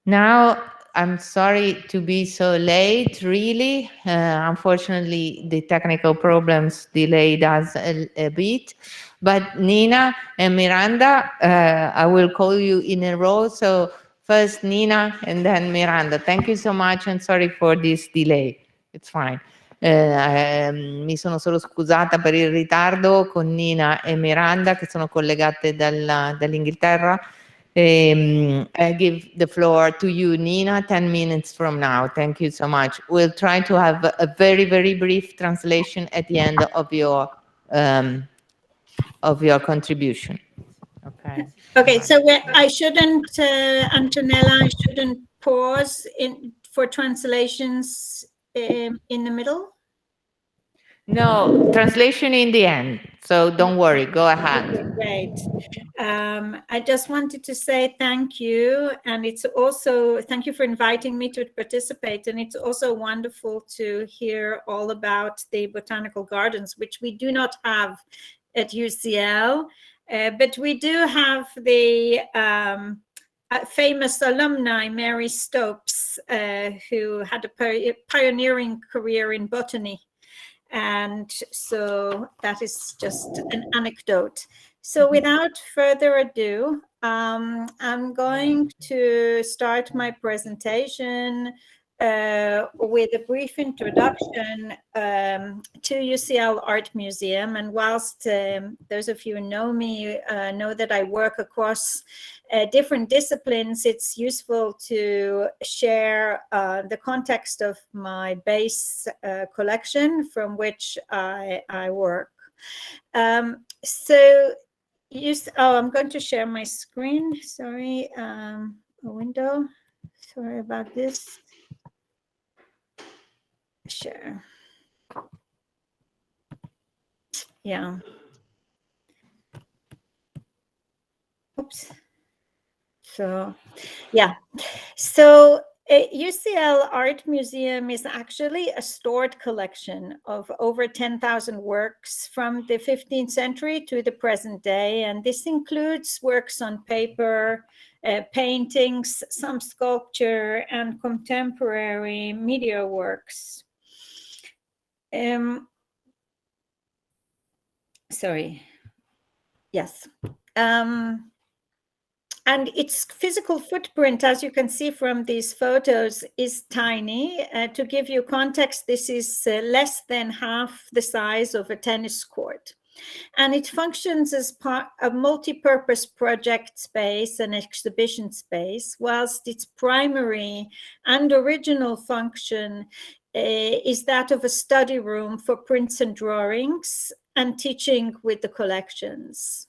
now I'm sorry to be so late, really. Unfortunately, the technical problems delayed us a bit. But Nina and Miranda, I will call you in a row. So first Nina and then Miranda. Thank you so much and sorry for this delay. It's fine. Mi sono solo scusata per il ritardo con Nina e Miranda che sono collegate dall'Inghilterra. I give the floor to you, Nina, 10 minutes from now. Thank you so much. We'll try to have a very, very brief translation at the end of your contribution. Okay. Okay, so I shouldn't, Antonella, I shouldn't pause for translations in the middle? No, translation in the end. So don't worry, go ahead. Okay, great. I just wanted to say thank you, and it's also thank you for inviting me to participate. And it's also wonderful to hear all about the botanical gardens, which we do not have at UCL, but we do have the famous alumni Mary Stopes, who had a pioneering career in botany. And so that is just an anecdote. So without further ado, I'm going to start my presentation with a brief introduction to UCL Art Museum. And whilst those of you who know me know that I work across different disciplines, it's useful to share the context of my base collection from which I work. I'm going to share my screen. Sorry, a window. Sorry about this. Share. Yeah. Oops. So, yeah. So UCL Art Museum is actually a stored collection of over 10,000 works from the 15th century to the present day. And this includes works on paper, paintings, some sculpture, and contemporary media works. Sorry. Yes. And its physical footprint, as you can see from these photos, is tiny. To give you context, this is less than half the size of a tennis court. And it functions as part of multi-purpose project space and exhibition space, whilst its primary and original function is that of a study room for prints and drawings and teaching with the collections.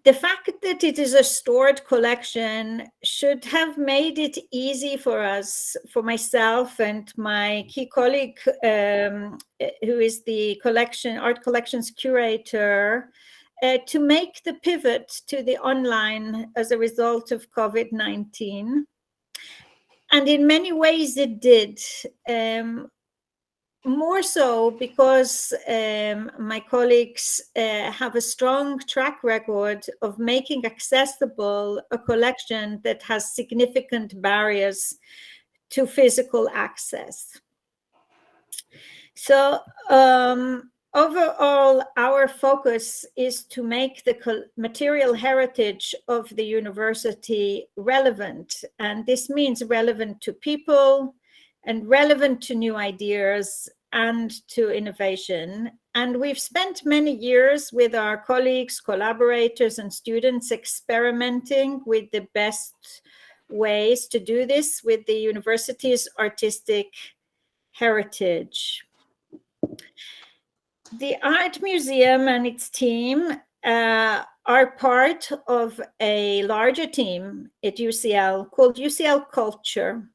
The fact that it is a stored collection should have made it easy for us, for myself and my key colleague, who is the art collections curator, to make the pivot to the online as a result of COVID-19. And in many ways it did. More so because my colleagues have a strong track record of making accessible a collection that has significant barriers to physical access. So overall, our focus is to make the material heritage of the university relevant. And this means relevant to people, and relevant to new ideas and to innovation. And we've spent many years with our colleagues, collaborators, and students experimenting with the best ways to do this with the university's artistic heritage. The Art Museum and its team are part of a larger team at UCL called UCL Culture.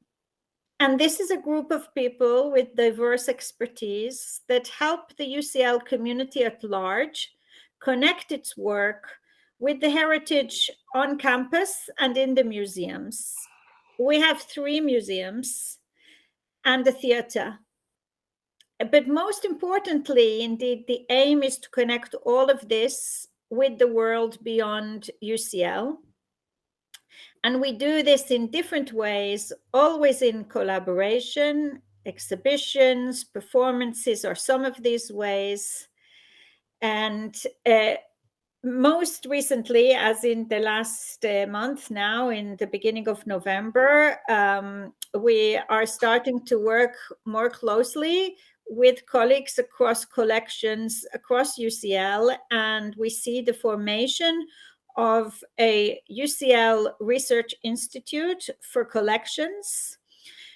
And this is a group of people with diverse expertise that help the UCL community at large connect its work with the heritage on campus and in the museums. We have 3 museums and a theater. But most importantly, indeed, the aim is to connect all of this with the world beyond UCL. And we do this in different ways, always in collaboration. Exhibitions, performances are some of these ways. And most recently, as in the last month now, in the beginning of November, we are starting to work more closely with colleagues across collections across UCL, and we see the formation of a UCL Research Institute for Collections,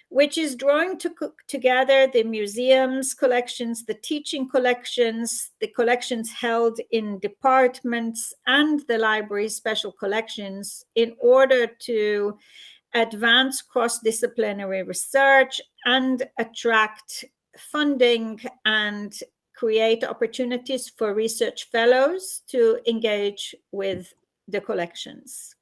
which is drawing together the museums collections, the teaching collections, the collections held in departments, and the library's special collections in order to advance cross-disciplinary research and attract funding and create opportunities for research fellows to engage with the collections.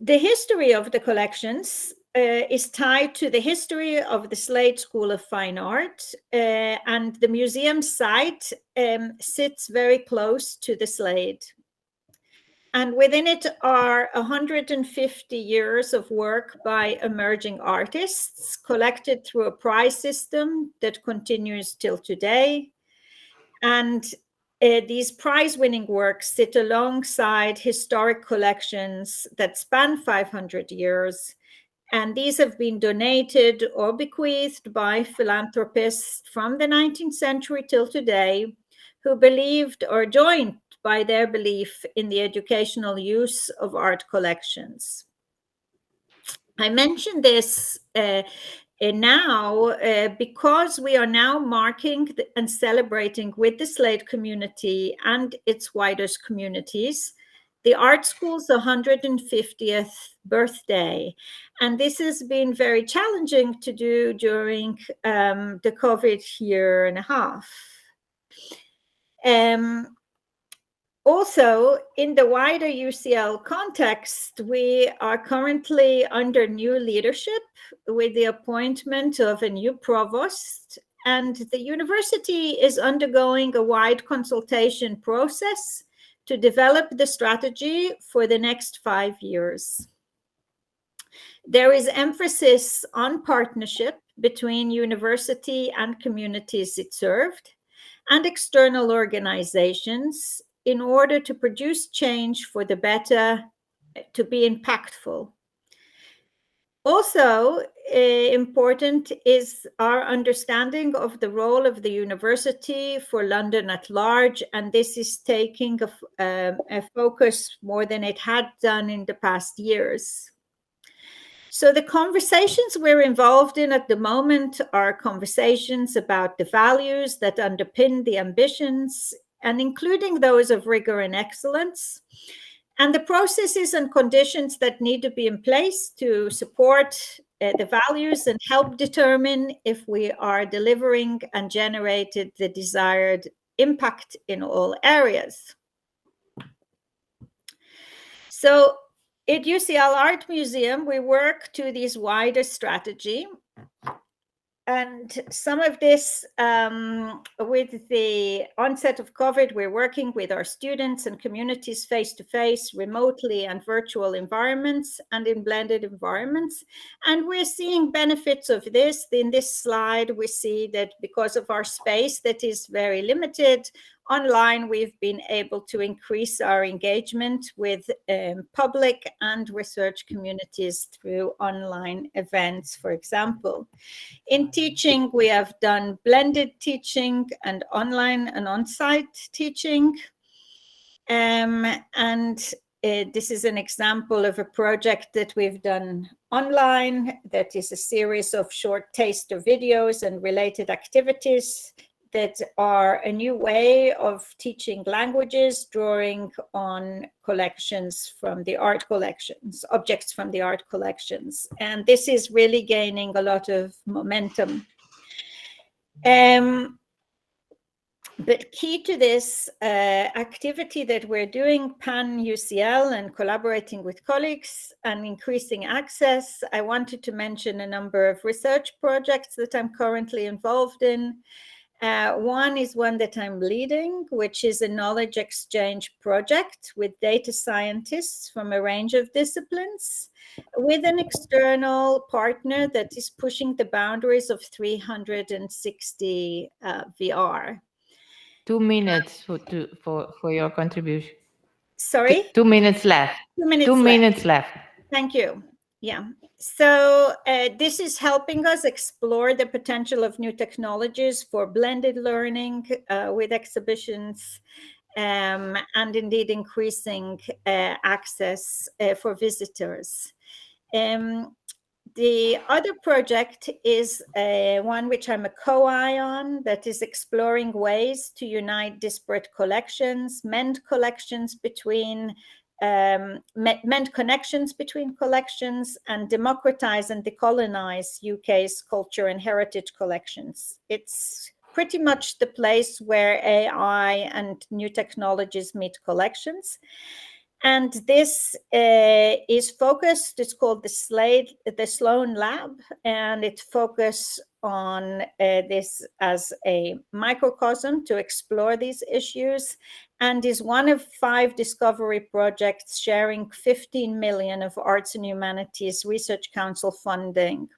The history of the collections is tied to the history of the Slade School of Fine Art, and the museum site sits very close to the Slade. And within it are 150 years of work by emerging artists collected through a prize system that continues till today. And these prize-winning works sit alongside historic collections that span 500 years. And these have been donated or bequeathed by philanthropists from the 19th century till today, who believed or joined by their belief in the educational use of art collections. I mention this now because we are now marking and celebrating with the Slade community and its wider communities the art school's 150th birthday. And this has been very challenging to do during the COVID year and a half. Also, in the wider UCL context, we are currently under new leadership with the appointment of a new provost, and the university is undergoing a wide consultation process to develop the strategy for the next 5 years. There is emphasis on partnership between university and communities it served, and external organizations in order to produce change for the better, to be impactful. Also important is our understanding of the role of the university for London at large, and this is taking a focus more than it had done in the past years. So the conversations we're involved in at the moment are conversations about the values that underpin the ambitions, and including those of rigor and excellence, and the processes and conditions that need to be in place to support the values and help determine if we are delivering and generated the desired impact in all areas. So at UCL Art Museum, we work to this wider strategy. And some of this, with the onset of COVID, we're working with our students and communities face-to-face, remotely, and virtual environments, and in blended environments. And we're seeing benefits of this. In this slide, we see that because of our space that is very limited, online, we've been able to increase our engagement with public and research communities through online events, for example. In teaching, we have done blended teaching and online and on-site teaching. This is an example of a project that we've done online that is a series of short taster videos and related activities that are a new way of teaching languages, drawing on collections from the art collections, objects from the art collections. And this is really gaining a lot of momentum. But key to this activity that we're doing pan-UCL and collaborating with colleagues and increasing access, I wanted to mention a number of research projects that I'm currently involved in. One is one that I'm leading, which is a knowledge exchange project with data scientists from a range of disciplines, with an external partner that is pushing the boundaries of 360 VR. 2 minutes for your contribution. Sorry? 2 minutes left. 2 minutes Two left. minutes left. Thank you. Yeah. So this is helping us explore the potential of new technologies for blended learning with exhibitions, and indeed increasing access for visitors. The other project is one which I'm a co-eye on, that is exploring ways to unite disparate collections, mend collections between mend connections between collections and democratize and decolonize UK's culture and heritage collections. It's pretty much the place where AI and new technologies meet collections. And this is focused, it's called the Sloan Lab, and it focuses on this as a microcosm to explore these issues, and is one of 5 discovery projects sharing 15 million of Arts and Humanities Research Council funding.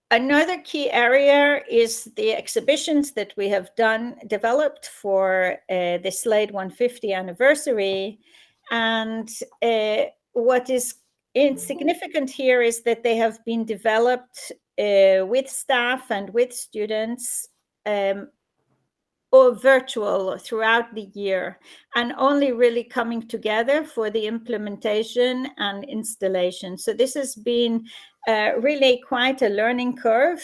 Another key area is the exhibitions that we have developed for the Slade 150 anniversary. And what is significant here is that they have been developed with staff and with students or virtual throughout the year, and only really coming together for the implementation and installation. So this has been really quite a learning curve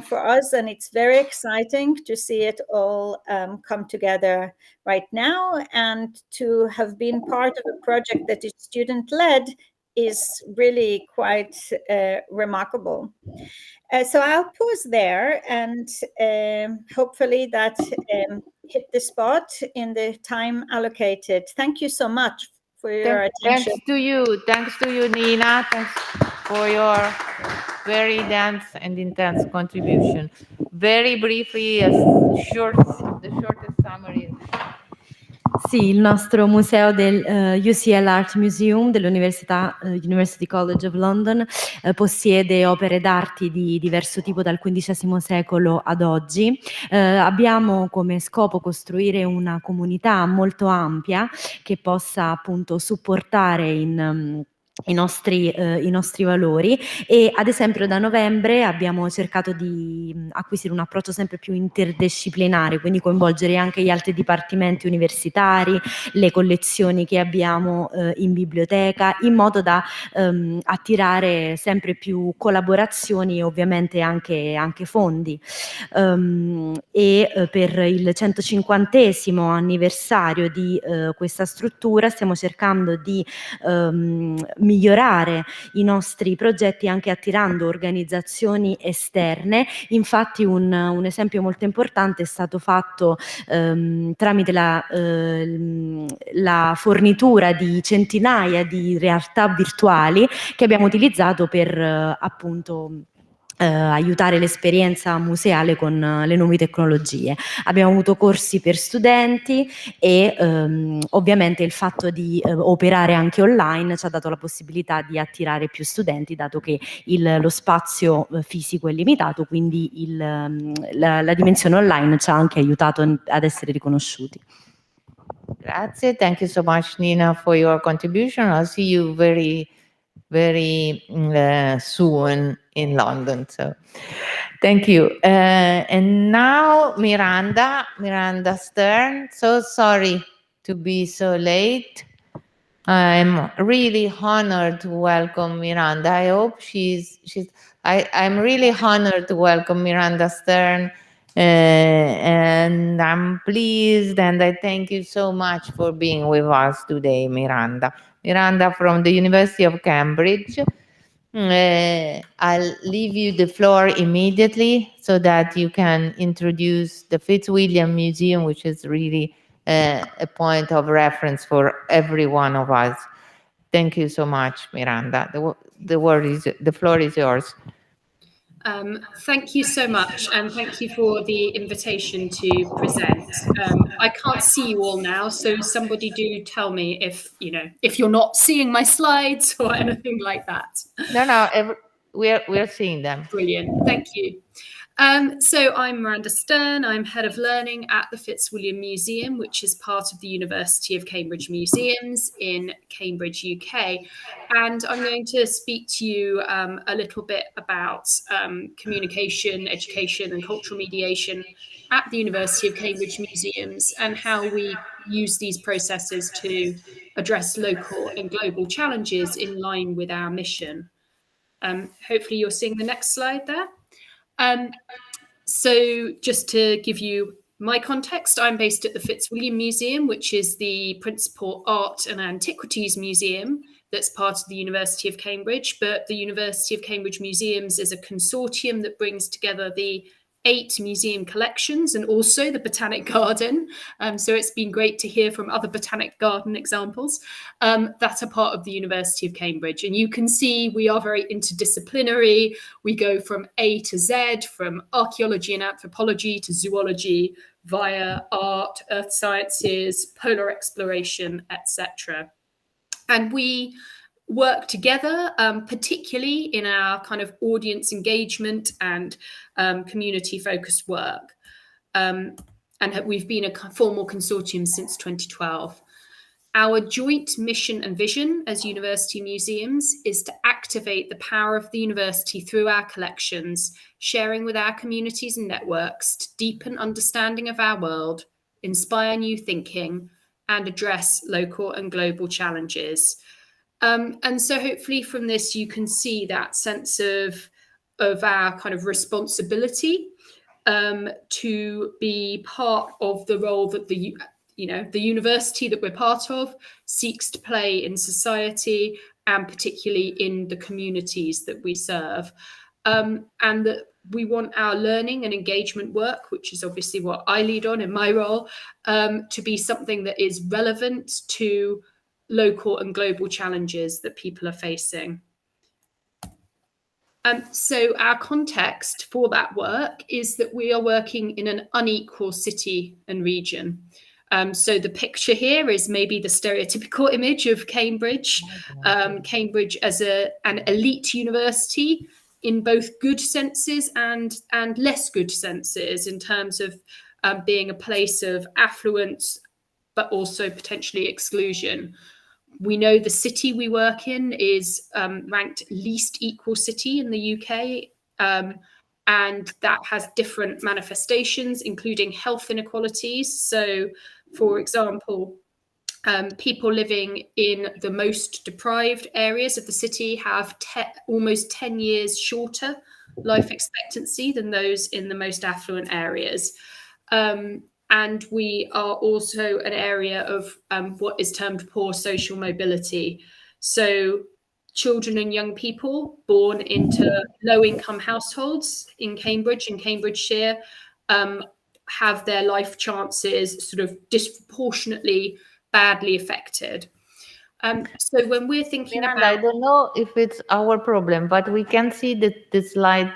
for us, and it's very exciting to see it all come together right now, and to have been part of a project that is student-led is really quite remarkable. So I'll pause there, and hopefully that hit the spot in the time allocated. Thank you so much for your attention. Thanks to you, Nina. Thanks for your very dense and intense contribution. Very briefly, the shortest summary. Sì, il nostro museo del UCL Art Museum dell'Università University College of London possiede opere d'arte di diverso tipo dal XV secolo ad oggi. Abbiamo come scopo costruire una comunità molto ampia che possa appunto supportare i nostri valori, e ad esempio da novembre abbiamo cercato di acquisire un approccio sempre più interdisciplinare, quindi coinvolgere anche gli altri dipartimenti universitari, le collezioni che abbiamo in biblioteca, in modo da attirare sempre più collaborazioni e ovviamente anche fondi. Per il 150° anniversario di questa struttura stiamo cercando di migliorare i nostri progetti anche attirando organizzazioni esterne. Infatti un esempio molto importante è stato fatto tramite la fornitura di centinaia di realtà virtuali che abbiamo utilizzato per appunto aiutare l'esperienza museale con le nuove tecnologie. Abbiamo avuto corsi per studenti e ovviamente il fatto di operare anche online ci ha dato la possibilità di attirare più studenti, dato che lo spazio fisico è limitato, quindi la dimensione online ci ha anche aiutato ad essere riconosciuti. Grazie. Thank you so much, Nina, for your contribution. I'll see you very soon in London. So thank you. And now Miranda Stern. So sorry to be so late. I'm really honored to welcome Miranda. I hope I'm really honored to welcome Miranda Stern. And I'm pleased, and I thank you so much for being with us today, Miranda. Miranda from the University of Cambridge. I'll leave you the floor immediately so that you can introduce the Fitzwilliam Museum, which is really a point of reference for every one of us. Thank you so much, Miranda. The floor is yours. Thank you so much, and thank you for the invitation to present. I can't see you all now, so somebody do tell me if you're not seeing my slides or anything like that. No, we're seeing them. Brilliant, thank you. So I'm Miranda Stern. I'm Head of Learning at the Fitzwilliam Museum, which is part of the University of Cambridge Museums in Cambridge, UK. And I'm going to speak to you a little bit about communication, education and cultural mediation at the University of Cambridge Museums, and how we use these processes to address local and global challenges in line with our mission. Hopefully you're seeing the next slide there. So just to give you my context, I'm based at the Fitzwilliam Museum, which is the principal art and antiquities museum that's part of the University of Cambridge. But the University of Cambridge Museums is a consortium that brings together the 8 museum collections and also the Botanic Garden. So it's been great to hear from other Botanic Garden examples that are part of the University of Cambridge. And you can see we are very interdisciplinary. We go from A to Z, from archaeology and anthropology to zoology, via art, earth sciences, polar exploration, etc. And we work together, particularly in our kind of audience engagement and community-focused work. And we've been a formal consortium since 2012. Our joint mission and vision as university museums is to activate the power of the university through our collections, sharing with our communities and networks to deepen understanding of our world, inspire new thinking, and address local and global challenges. And so hopefully from this, you can see that sense of our kind of responsibility to be part of the role that the university that we're part of seeks to play in society and particularly in the communities that we serve. And that we want our learning and engagement work, which is obviously what I lead on in my role, to be something that is relevant to local and global challenges that people are facing. So our context for that work is that we are working in an unequal city and region. So the picture here is maybe the stereotypical image of Cambridge. Cambridge as an elite university in both good senses and less good senses, in terms of being a place of affluence, but also potentially exclusion. We know the city we work in is ranked least equal city in the UK, and that has different manifestations, including health inequalities. So, for example, people living in the most deprived areas of the city have almost 10 years shorter life expectancy than those in the most affluent areas. And we are also an area of what is termed poor social mobility. So children and young people born into low-income households in Cambridge and Cambridgeshire have their life chances sort of disproportionately badly affected. So when we're thinking Miranda, about... I don't know if it's our problem, but we can see the slide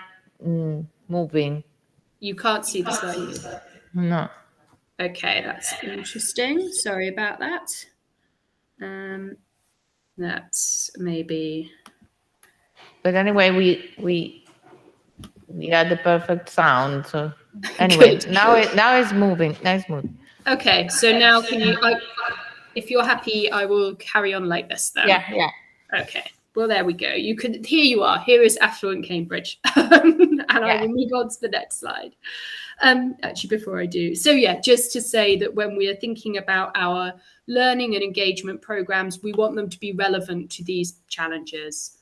moving. You can't see the slide? No. Okay, that's interesting. Sorry about that. That's maybe... But anyway, we had the perfect sound. So anyway, now it's moving. Now it's moving. Okay, so now can you... if you're happy, I will carry on like this then. Yeah. Okay. Well, there we go. Here you are. Here is affluent Cambridge. And I will move on to the next slide. Actually, before I do. So yeah, just to say that when we are thinking about our learning and engagement programs, we want them to be relevant to these challenges.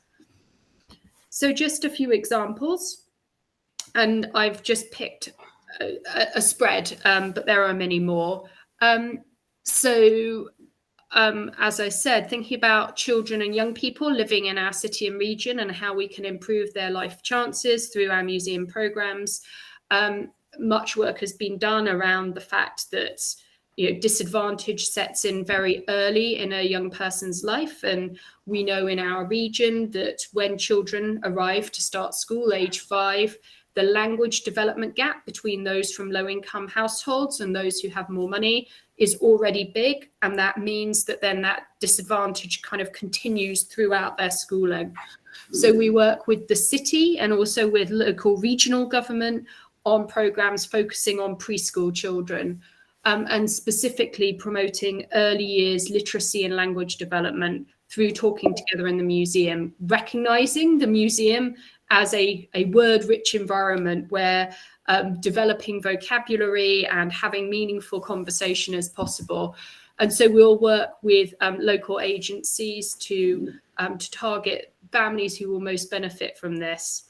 So just a few examples. And I've just picked a spread, but there are many more. As I said, thinking about children and young people living in our city and region and how we can improve their life chances through our museum programs. Much work has been done around the fact that disadvantage sets in very early in a young person's life. And we know in our region that when children arrive to start school, age 5, the language development gap between those from low-income households and those who have more money is already big. And that means that then that disadvantage kind of continues throughout their schooling. So we work with the city and also with local regional government on programs focusing on preschool children and specifically promoting early years literacy and language development through talking together in the museum, recognizing the museum as a word-rich environment where developing vocabulary and having meaningful conversation is possible. And so we'll work with local agencies to target families who will most benefit from this.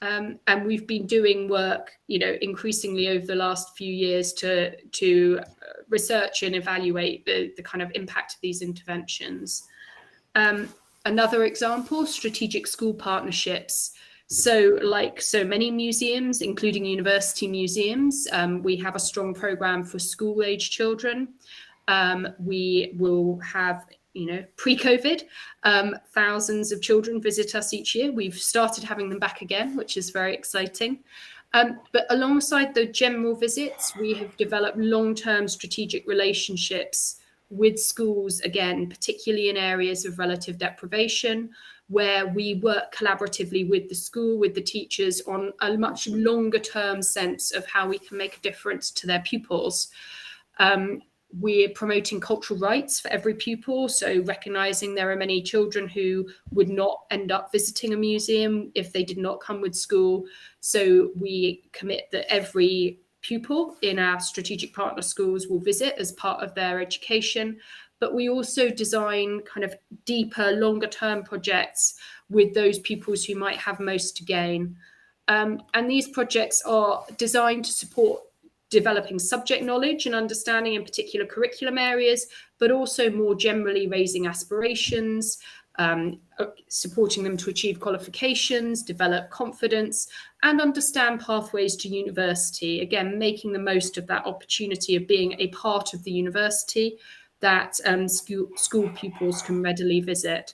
And we've been doing work, increasingly over the last few years to research and evaluate the kind of impact of these interventions. Another example, strategic school partnerships. So like so many museums, including university museums, we have a strong program for school-age children. We will have, pre-COVID, thousands of children visit us each year. We've started having them back again, which is very exciting. But alongside the general visits, we have developed long-term strategic relationships with schools, again, particularly in areas of relative deprivation, where we work collaboratively with the school, with the teachers on a much longer term sense of how we can make a difference to their pupils. We're promoting cultural rights for every pupil, so recognizing there are many children who would not end up visiting a museum if they did not come with school. So we commit that every pupil in our strategic partner schools will visit as part of their education. But we also design kind of deeper, longer term projects with those pupils who might have most to gain. And these projects are designed to support developing subject knowledge and understanding in particular curriculum areas, but also more generally raising aspirations, supporting them to achieve qualifications, develop confidence, and understand pathways to university. Again, making the most of that opportunity of being a part of the university that school pupils can readily visit.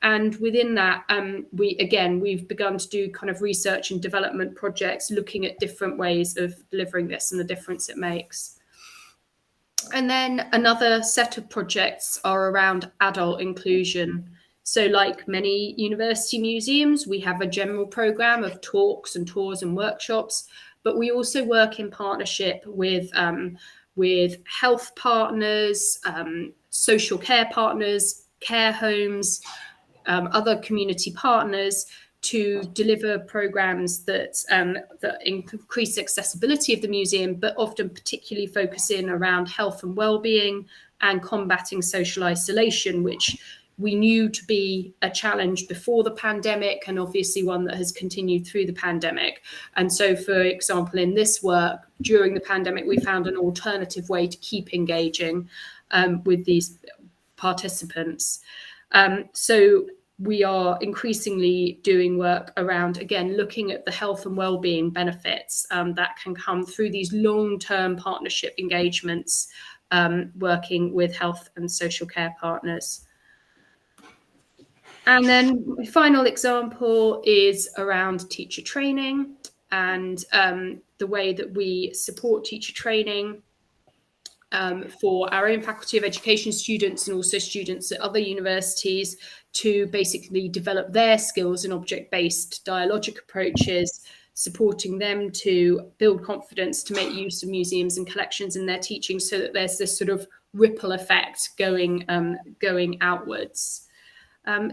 And within that, we've begun to do kind of research and development projects looking at different ways of delivering this and the difference it makes. And then another set of projects are around adult inclusion. So like many university museums, we have a general program of talks and tours and workshops, but we also work in partnership with health partners, social care partners, care homes, other community partners to deliver programs that increase accessibility of the museum, but often particularly focus in around health and well-being and combating social isolation, which we knew to be a challenge before the pandemic and obviously one that has continued through the pandemic. And so, for example, in this work, during the pandemic, we found an alternative way to keep engaging with these participants. So we are increasingly doing work around, again, looking at the health and well-being benefits that can come through these long-term partnership engagements, working with health and social care partners. And then the final example is around teacher training and the way that we support teacher training for our own Faculty of Education students and also students at other universities to basically develop their skills in object-based dialogic approaches, supporting them to build confidence to make use of museums and collections in their teaching so that there's this sort of ripple effect going outwards.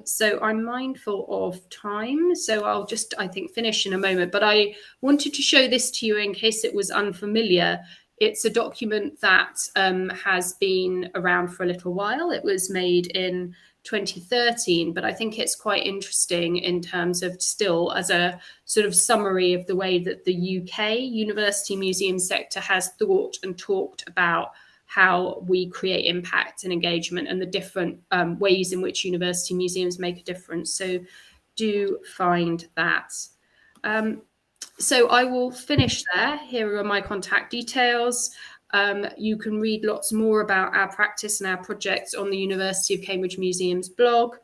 So I'm mindful of time, so I'll just, I think, finish in a moment. But I wanted to show this to you in case it was unfamiliar. It's a document that has been around for a little while. It was made in 2013, but I think it's quite interesting in terms of still as a sort of summary of the way that the UK university museum sector has thought and talked about how we create impact and engagement and the different ways in which university museums make a difference. So do find that. So I will finish there. Here are my contact details. You can read lots more about our practice and our projects on the University of Cambridge Museum's blog.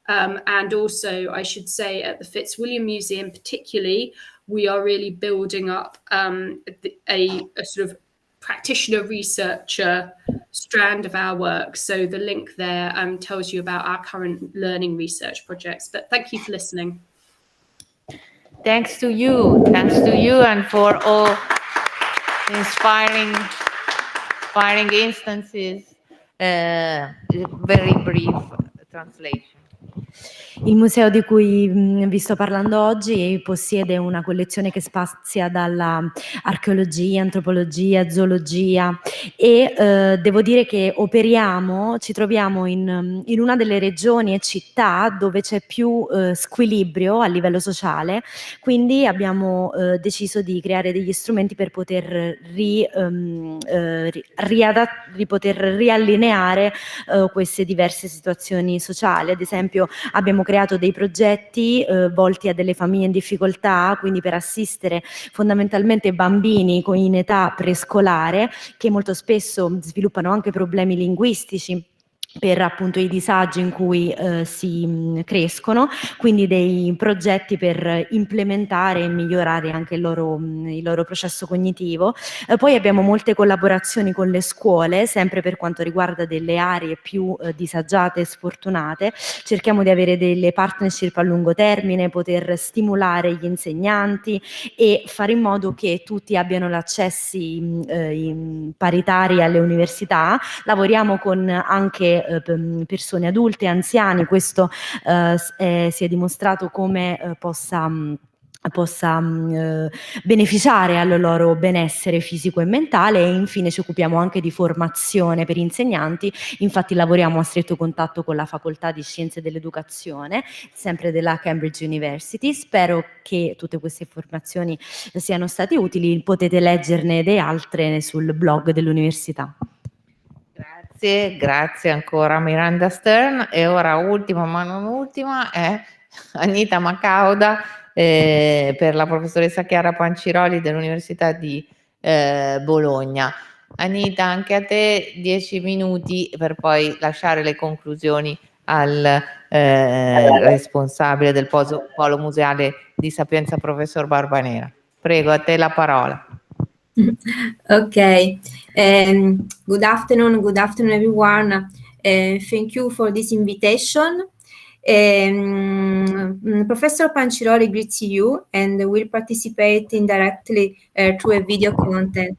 And also, I should say, at the Fitzwilliam Museum particularly, we are really building up a sort of practitioner researcher strand of our work. So the link there tells you about our current learning research projects. But thank you for listening. Thanks to you and for all inspiring instances. Very brief translation. Il museo di cui vi sto parlando oggi possiede una collezione che spazia dalla archeologia, antropologia, zoologia e devo dire che ci troviamo in una delle regioni e città dove c'è più squilibrio a livello sociale, quindi abbiamo deciso di creare degli strumenti per poter poter riallineare queste diverse situazioni sociali. Ad esempio abbiamo creato dei progetti volti a delle famiglie in difficoltà, quindi per assistere fondamentalmente bambini in età prescolare che molto spesso sviluppano anche problemi linguistici per appunto i disagi in cui si crescono, quindi dei progetti per implementare e migliorare anche il loro processo cognitivo. Poi abbiamo molte collaborazioni con le scuole, sempre per quanto riguarda delle aree più disagiate e sfortunate. Cerchiamo di avere delle partnership a lungo termine, poter stimolare gli insegnanti e fare in modo che tutti abbiano l'accessi paritari alle università. Lavoriamo con anche persone adulte, anziani, questo si è dimostrato come possa beneficiare al loro benessere fisico e mentale. E infine ci occupiamo anche di formazione per insegnanti, infatti lavoriamo a stretto contatto con la facoltà di scienze dell'educazione, sempre della Cambridge University. Spero che tutte queste informazioni siano state utili, potete leggerne delle altre sul blog dell'università. Grazie ancora Miranda Stern. E ora ultima ma non ultima è Anita Macauda per la professoressa Chiara Panciroli dell'Università di Bologna. Anita, anche a te 10 minuti per poi lasciare le conclusioni al responsabile del Polo Museale di Sapienza, professor Barbanera. Prego, a te la parola. Okay. Good afternoon, everyone. Thank you for this invitation. Professor Panciroli greets you and will participate indirectly through a video content.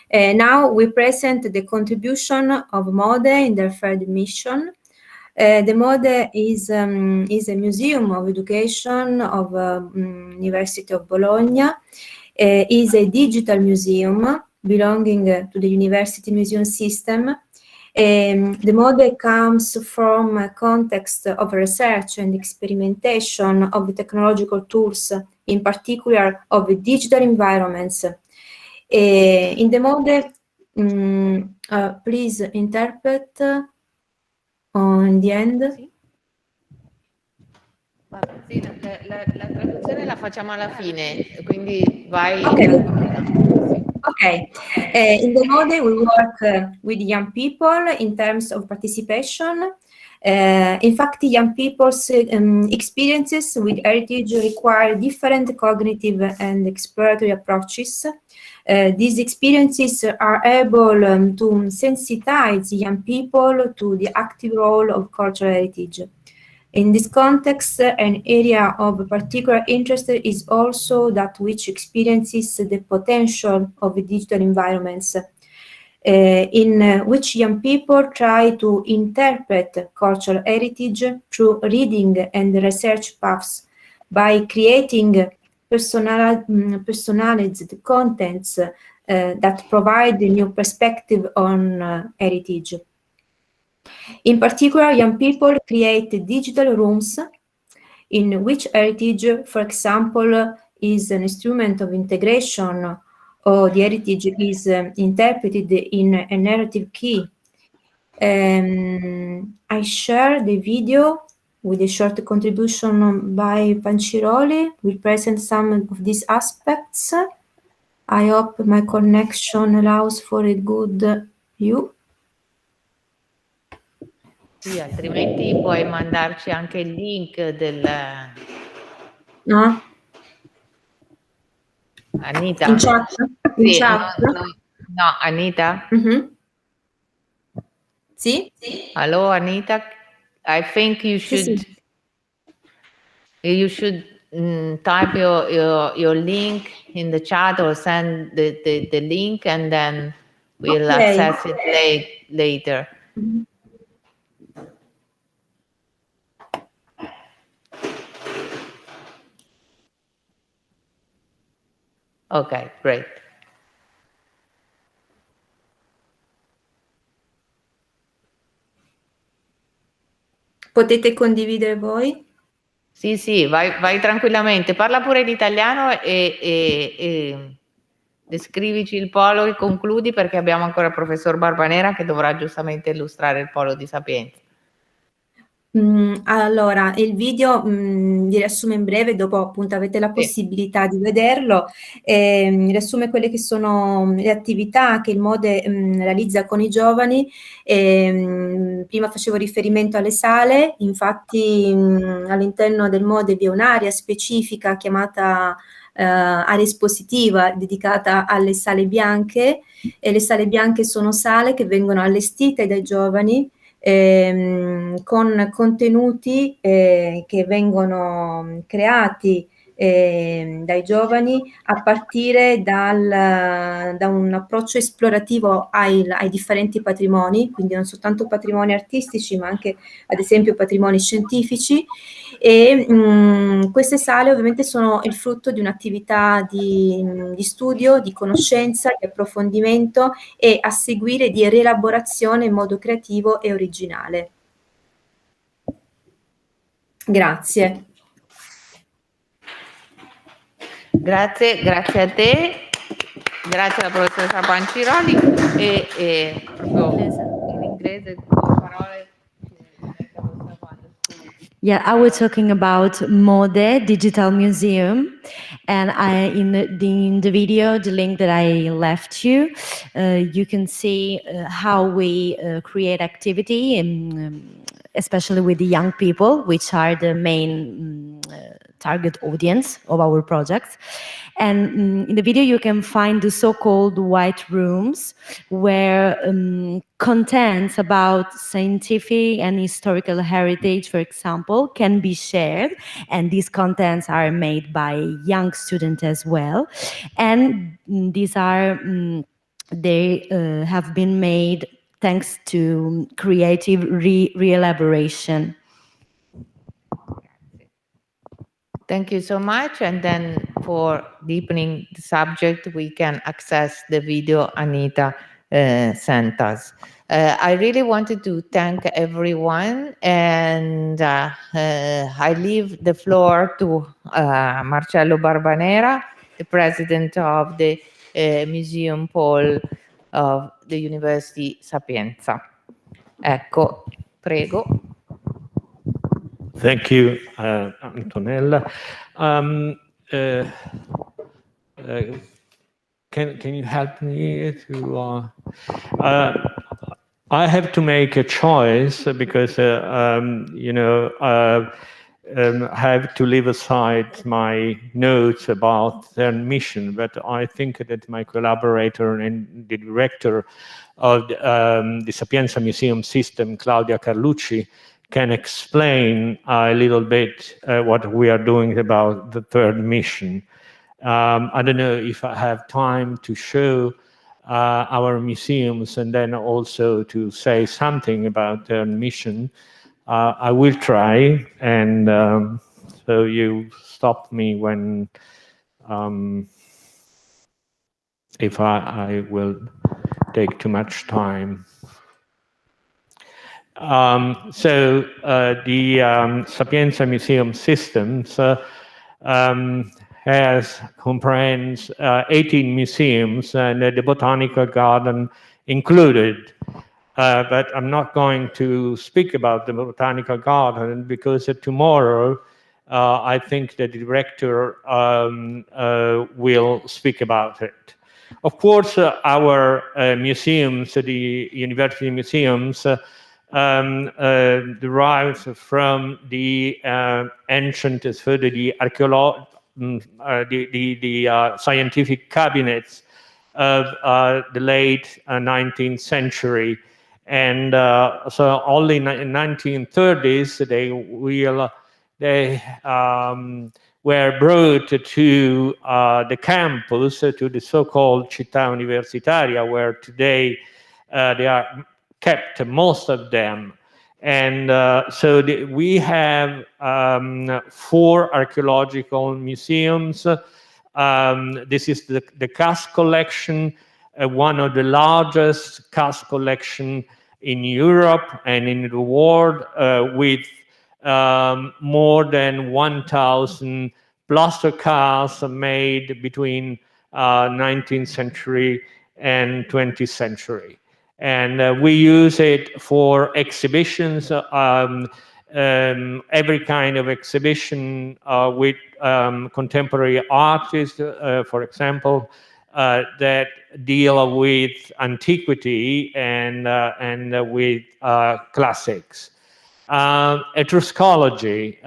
Now we present the contribution of Mode in their third mission. The Mode is a museum of education of University of Bologna. Is a digital museum belonging to the University Museum System. The Mode comes from a context of research and experimentation of technological tools, in particular of digital environments. In the Mode, please interpret on the end. Sì. Sì, la traduzione la facciamo alla fine, quindi vai. Okay. In the Mode we work with young people in terms of participation. In fact, young people's experiences with heritage require different cognitive and exploratory approaches. These experiences are able to sensitize young people to the active role of cultural heritage. In this context, an area of particular interest is also that which experiences the potential of digital environments, in which young people try to interpret cultural heritage through reading and research paths by creating personalized contents that provide a new perspective on heritage. In particular, young people create digital rooms in which heritage, for example, is an instrument of integration, or the heritage is interpreted in a narrative key. I share the video with a short contribution by Panciroli. We present some of these aspects. I hope my connection allows for a good view. Sì, altrimenti puoi mandarci anche il link del... No? Anita? In chat? In Sì, chat? no, Anita? Sì? Hello, Anita? I think you should... Sì. You should type your link in the chat or send the link and then we'll access it later. Okay, great. Potete condividere voi? Sì, sì, vai tranquillamente. Parla pure l'italiano e descrivici il polo e concludi, perché abbiamo ancora il professor Barbanera che dovrà giustamente illustrare il polo di Sapienza. Allora, il video vi riassumo in breve, dopo appunto avete la Sì. possibilità di vederlo, riassume quelle che sono le attività che il MODE realizza con i giovani. Prima facevo riferimento alle sale, infatti all'interno del MODE vi è un'area specifica chiamata area espositiva dedicata alle sale bianche, e le sale bianche sono sale che vengono allestite dai giovani con contenuti che vengono creati dai giovani a partire da un approccio esplorativo ai differenti patrimoni, quindi non soltanto patrimoni artistici, ma anche ad esempio patrimoni scientifici. E queste sale ovviamente sono il frutto di un'attività di studio, di conoscenza, di approfondimento e a seguire di rielaborazione in modo creativo e originale. Grazie. Grazie, grazie a te, grazie alla professoressa Panciroli e proprio in inglese due parole. Yeah, I was talking about MODE Digital Museum, and in the video, the link that I left you, you can see how we create activity, especially with the young people, which are the main target audience of our projects. And in the video, you can find the so-called white rooms, where contents about scientific and historical heritage, for example, can be shared. And these contents are made by young students as well. And these are, they have been made thanks to creative re-elaboration. Thank you so much. And then for deepening the subject, we can access the video Anita sent us. I really wanted to thank everyone, and I leave the floor to Marcello Barbanera, the president of the Museum Pole of the University Sapienza. Ecco, prego. Thank you, Antonella. Can you help me to? I have to make a choice because I have to leave aside my notes about their mission, but I think that my collaborator and the director of the Sapienza Museum System, Claudia Carlucci, can explain a little bit what we are doing about the third mission. I don't know if I have time to show our museums and then also to say something about their mission. I will try, and so you stop me when if I will take too much time. So the Sapienza Museum Systems comprehends 18 museums, and the Botanical Garden included. But I'm not going to speak about the Botanical Garden because tomorrow I think the director will speak about it. Of course, our museums, the university museums, derives from the ancient, the scientific cabinets of the late 19th century. And so only in 1930s they were brought to the campus, to the so-called Città Universitaria, where today they are kept, most of them. And so we have 4 archaeological museums, This is the cast collection, one of the largest cast collection in Europe and in the world, with more than 1,000 plaster casts made between 19th century and 20th century. And we use it for exhibitions, every kind of exhibition with contemporary artists, for example, that deal with antiquity and with classics. Etruscology,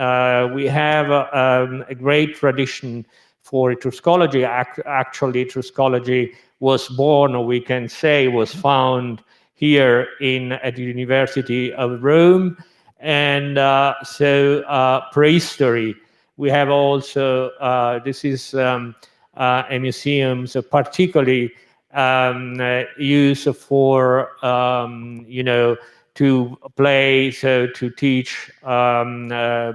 we have a great tradition for Etruscology. Actually, Etruscology was born, or we can say was found here at the University of Rome. And so prehistory, we have also, this is a museum so particularly used for, you know, to play, so to teach, to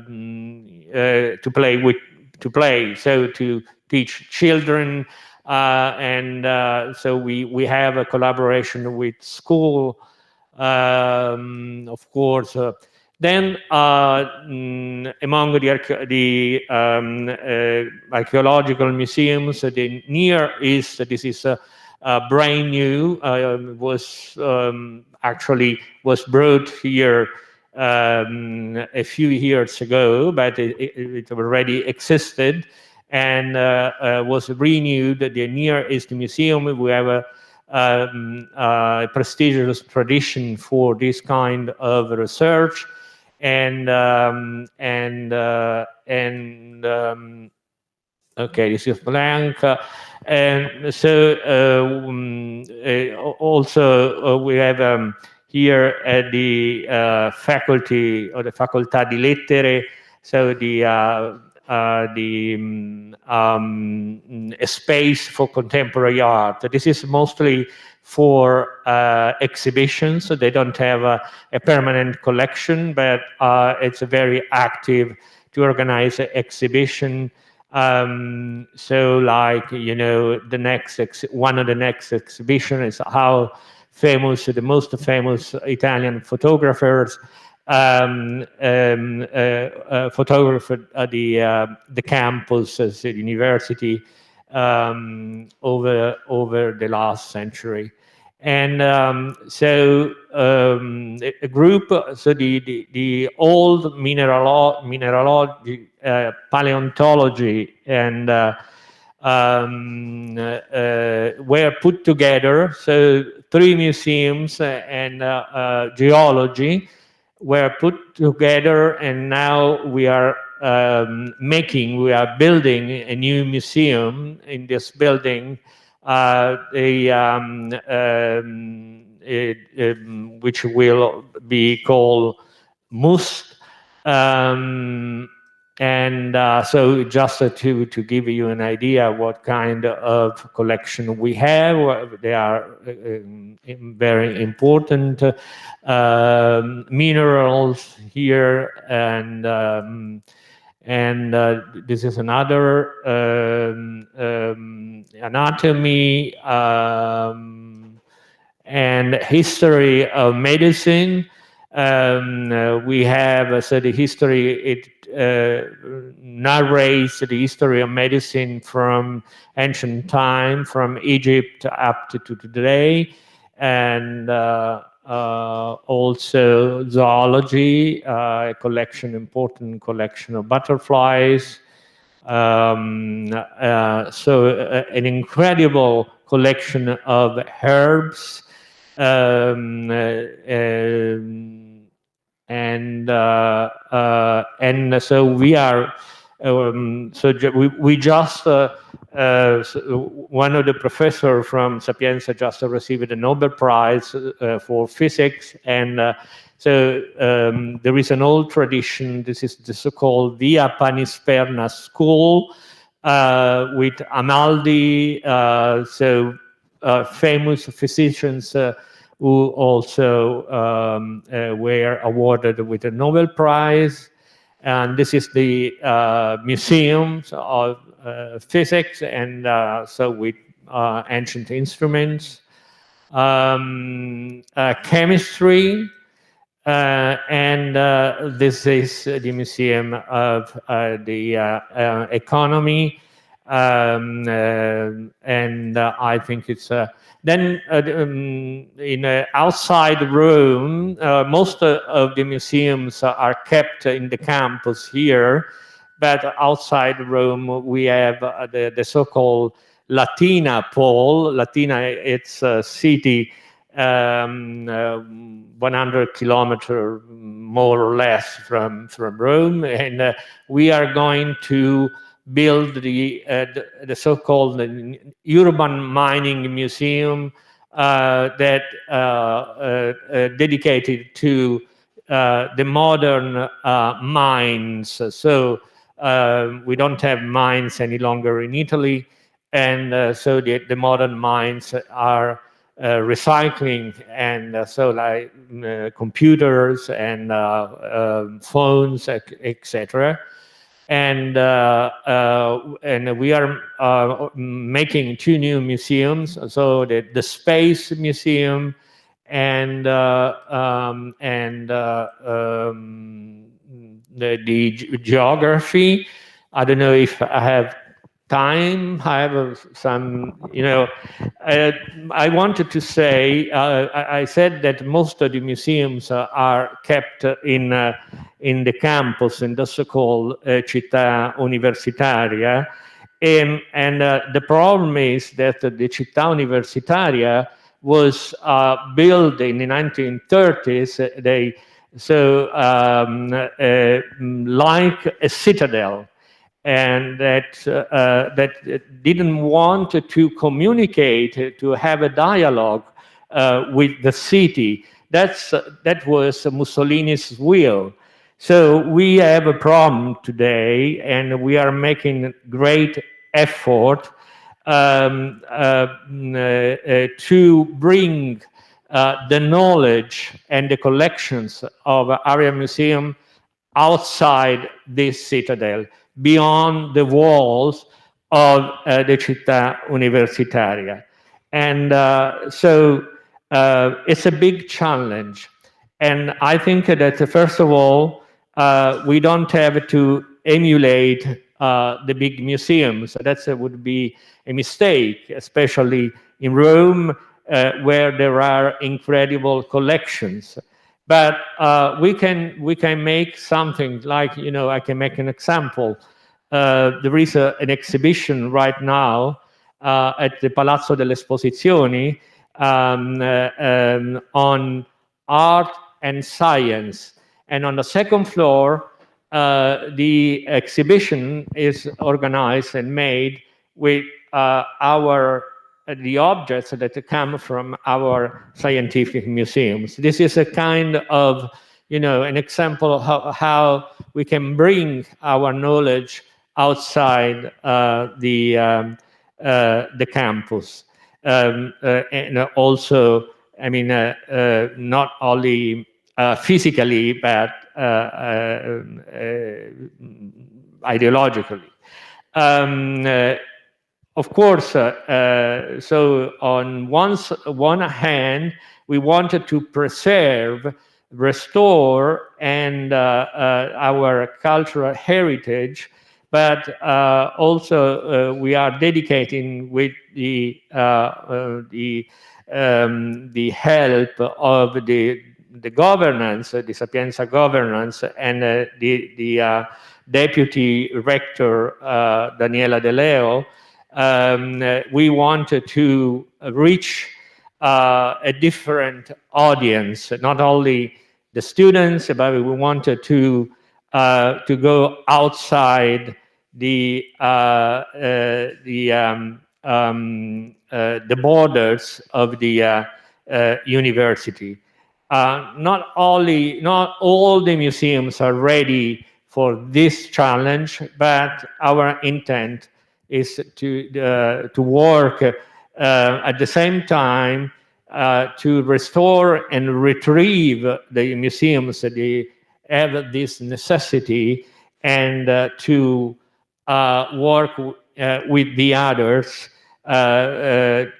play, so to teach children, and so we have a collaboration with school, of course. Then among the archaeological museums, the Near East, this is brand new, actually was brought here a few years ago, but it already existed and was renewed. The Near East Museum, we have a prestigious tradition for this kind of research, and okay, this is blank. And so also we have here at the faculty, or the Facoltà di Lettere, so a space for contemporary art. This is mostly for exhibitions, so they don't have a permanent collection, but it's very active to organize an exhibition. So like, you know, one of the next exhibition is how famous, the most famous Italian photographers photographed the campus as the university over the last century. And so a group, so the old mineralogy, paleontology, and were put together. So 3 museums and geology were put together, and now we are building a new museum in this building, which will be called Mus. And so just to give you an idea what kind of collection we have, they are very important minerals here, and this is another anatomy and history of medicine. We have so the history, it narrates the history of medicine from ancient time, from Egypt up to today, and also zoology, a important collection of butterflies. So an incredible collection of herbs, and so we are. We just one of the professors from Sapienza just received a Nobel Prize for physics, and so there is an old tradition. This is the so-called Via Panisperna school with Amaldi, so famous physicians who also were awarded with a Nobel Prize. And this is the museum of physics, and so with ancient instruments, chemistry, and this is the Museum of the Economy, and I think it's then in an outside room. Most of the museums are kept in the campus here, but outside room we have the so-called Latina Pole. Latina, it's a city 100 kilometers more or less from Rome, and we are going to build the so-called urban mining museum that dedicated to the modern mines. So we don't have mines any longer in Italy, and so the modern mines are recycling, and so like computers and phones, etc. And we are making 2 new museums. So the Space Museum and the Geography. I don't know if I have time. I have some, I wanted to say, I said that most of the museums are kept in the campus, in the so-called Città Universitaria. And the problem is that the Città Universitaria was built in the 1930s. Like a citadel, and that didn't want to communicate, to have a dialogue with the city. That was Mussolini's will. So we have a problem today, and we are making great effort to bring the knowledge and the collections of Area Museum outside this citadel, beyond the walls of the Città Universitaria. And so it's a big challenge. And I think that, first of all, we don't have to emulate the big museums. That would be a mistake, especially in Rome, where there are incredible collections. But we can make something like, I can make an example. There is an exhibition right now at the Palazzo delle Esposizioni on art and science. And on the second floor, the exhibition is organized and made with the objects that come from our scientific museums. This is a kind of, an example of how we can bring our knowledge outside the campus. And also, not only physically, but ideologically. Of course, so on one hand, we wanted to preserve, restore, and our cultural heritage, but also we are dedicating with the help of the governance, the Sapienza governance, and the deputy rector Daniela De Leo. We wanted to reach a different audience, not only the students, but we wanted to go outside the borders of the university. Not all the museums are ready for this challenge, but our intent is to work at the same time to restore and retrieve the museums that they have this necessity, and to work with the others for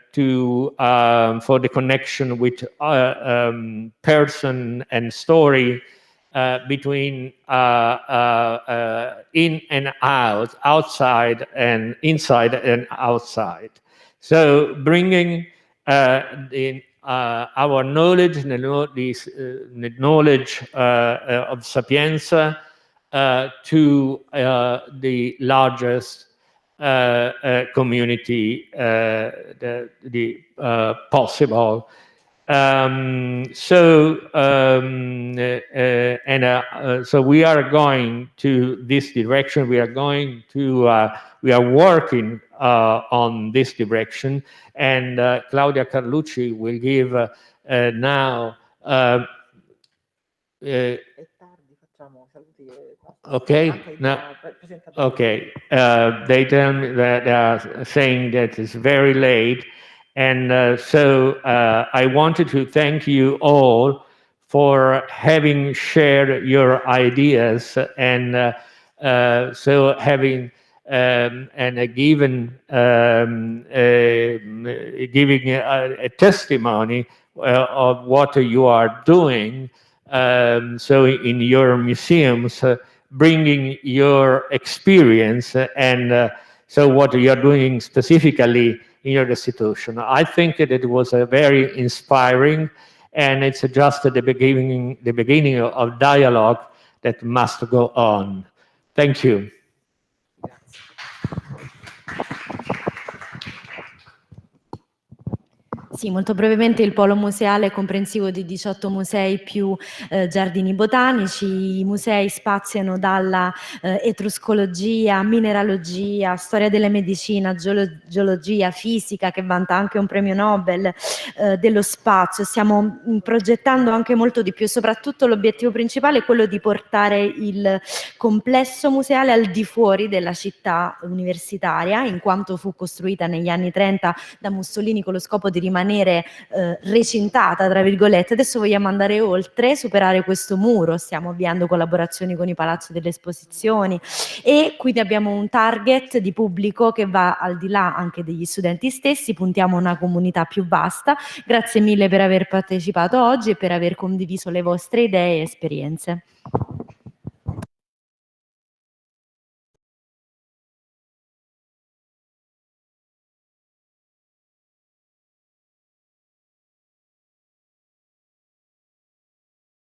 the connection with person and story between in and out, outside and inside and outside. So bringing our knowledge, the knowledge of Sapienza to the largest community possible. So we are going to this direction. We are working on this direction, and Claudia Carlucci will give now. Okay. No. Okay. They tell me that they are saying that it's very late, and so I wanted to thank you all for having shared your ideas, and so having and giving a testimony of what you are doing. So in your museums, bringing your experience and so what you're doing specifically in your institution. I think that it was a very inspiring, and it's just the beginning of dialogue that must go on. Thank you. Sì, molto brevemente il polo museale è comprensivo di 18 musei più giardini botanici. I musei spaziano dalla etruscologia, mineralogia, storia della medicina, geologia, fisica, che vanta anche un premio Nobel, dello spazio. Stiamo progettando anche molto di più, soprattutto l'obiettivo principale è quello di portare il complesso museale al di fuori della città universitaria, in quanto fu costruita negli anni 30 da Mussolini con lo scopo di rimanere recintata, tra virgolette. Adesso vogliamo andare oltre, superare questo muro, stiamo avviando collaborazioni con i palazzi delle esposizioni e quindi abbiamo un target di pubblico che va al di là anche degli studenti stessi, puntiamo a una comunità più vasta. Grazie mille per aver partecipato oggi e per aver condiviso le vostre idee e esperienze.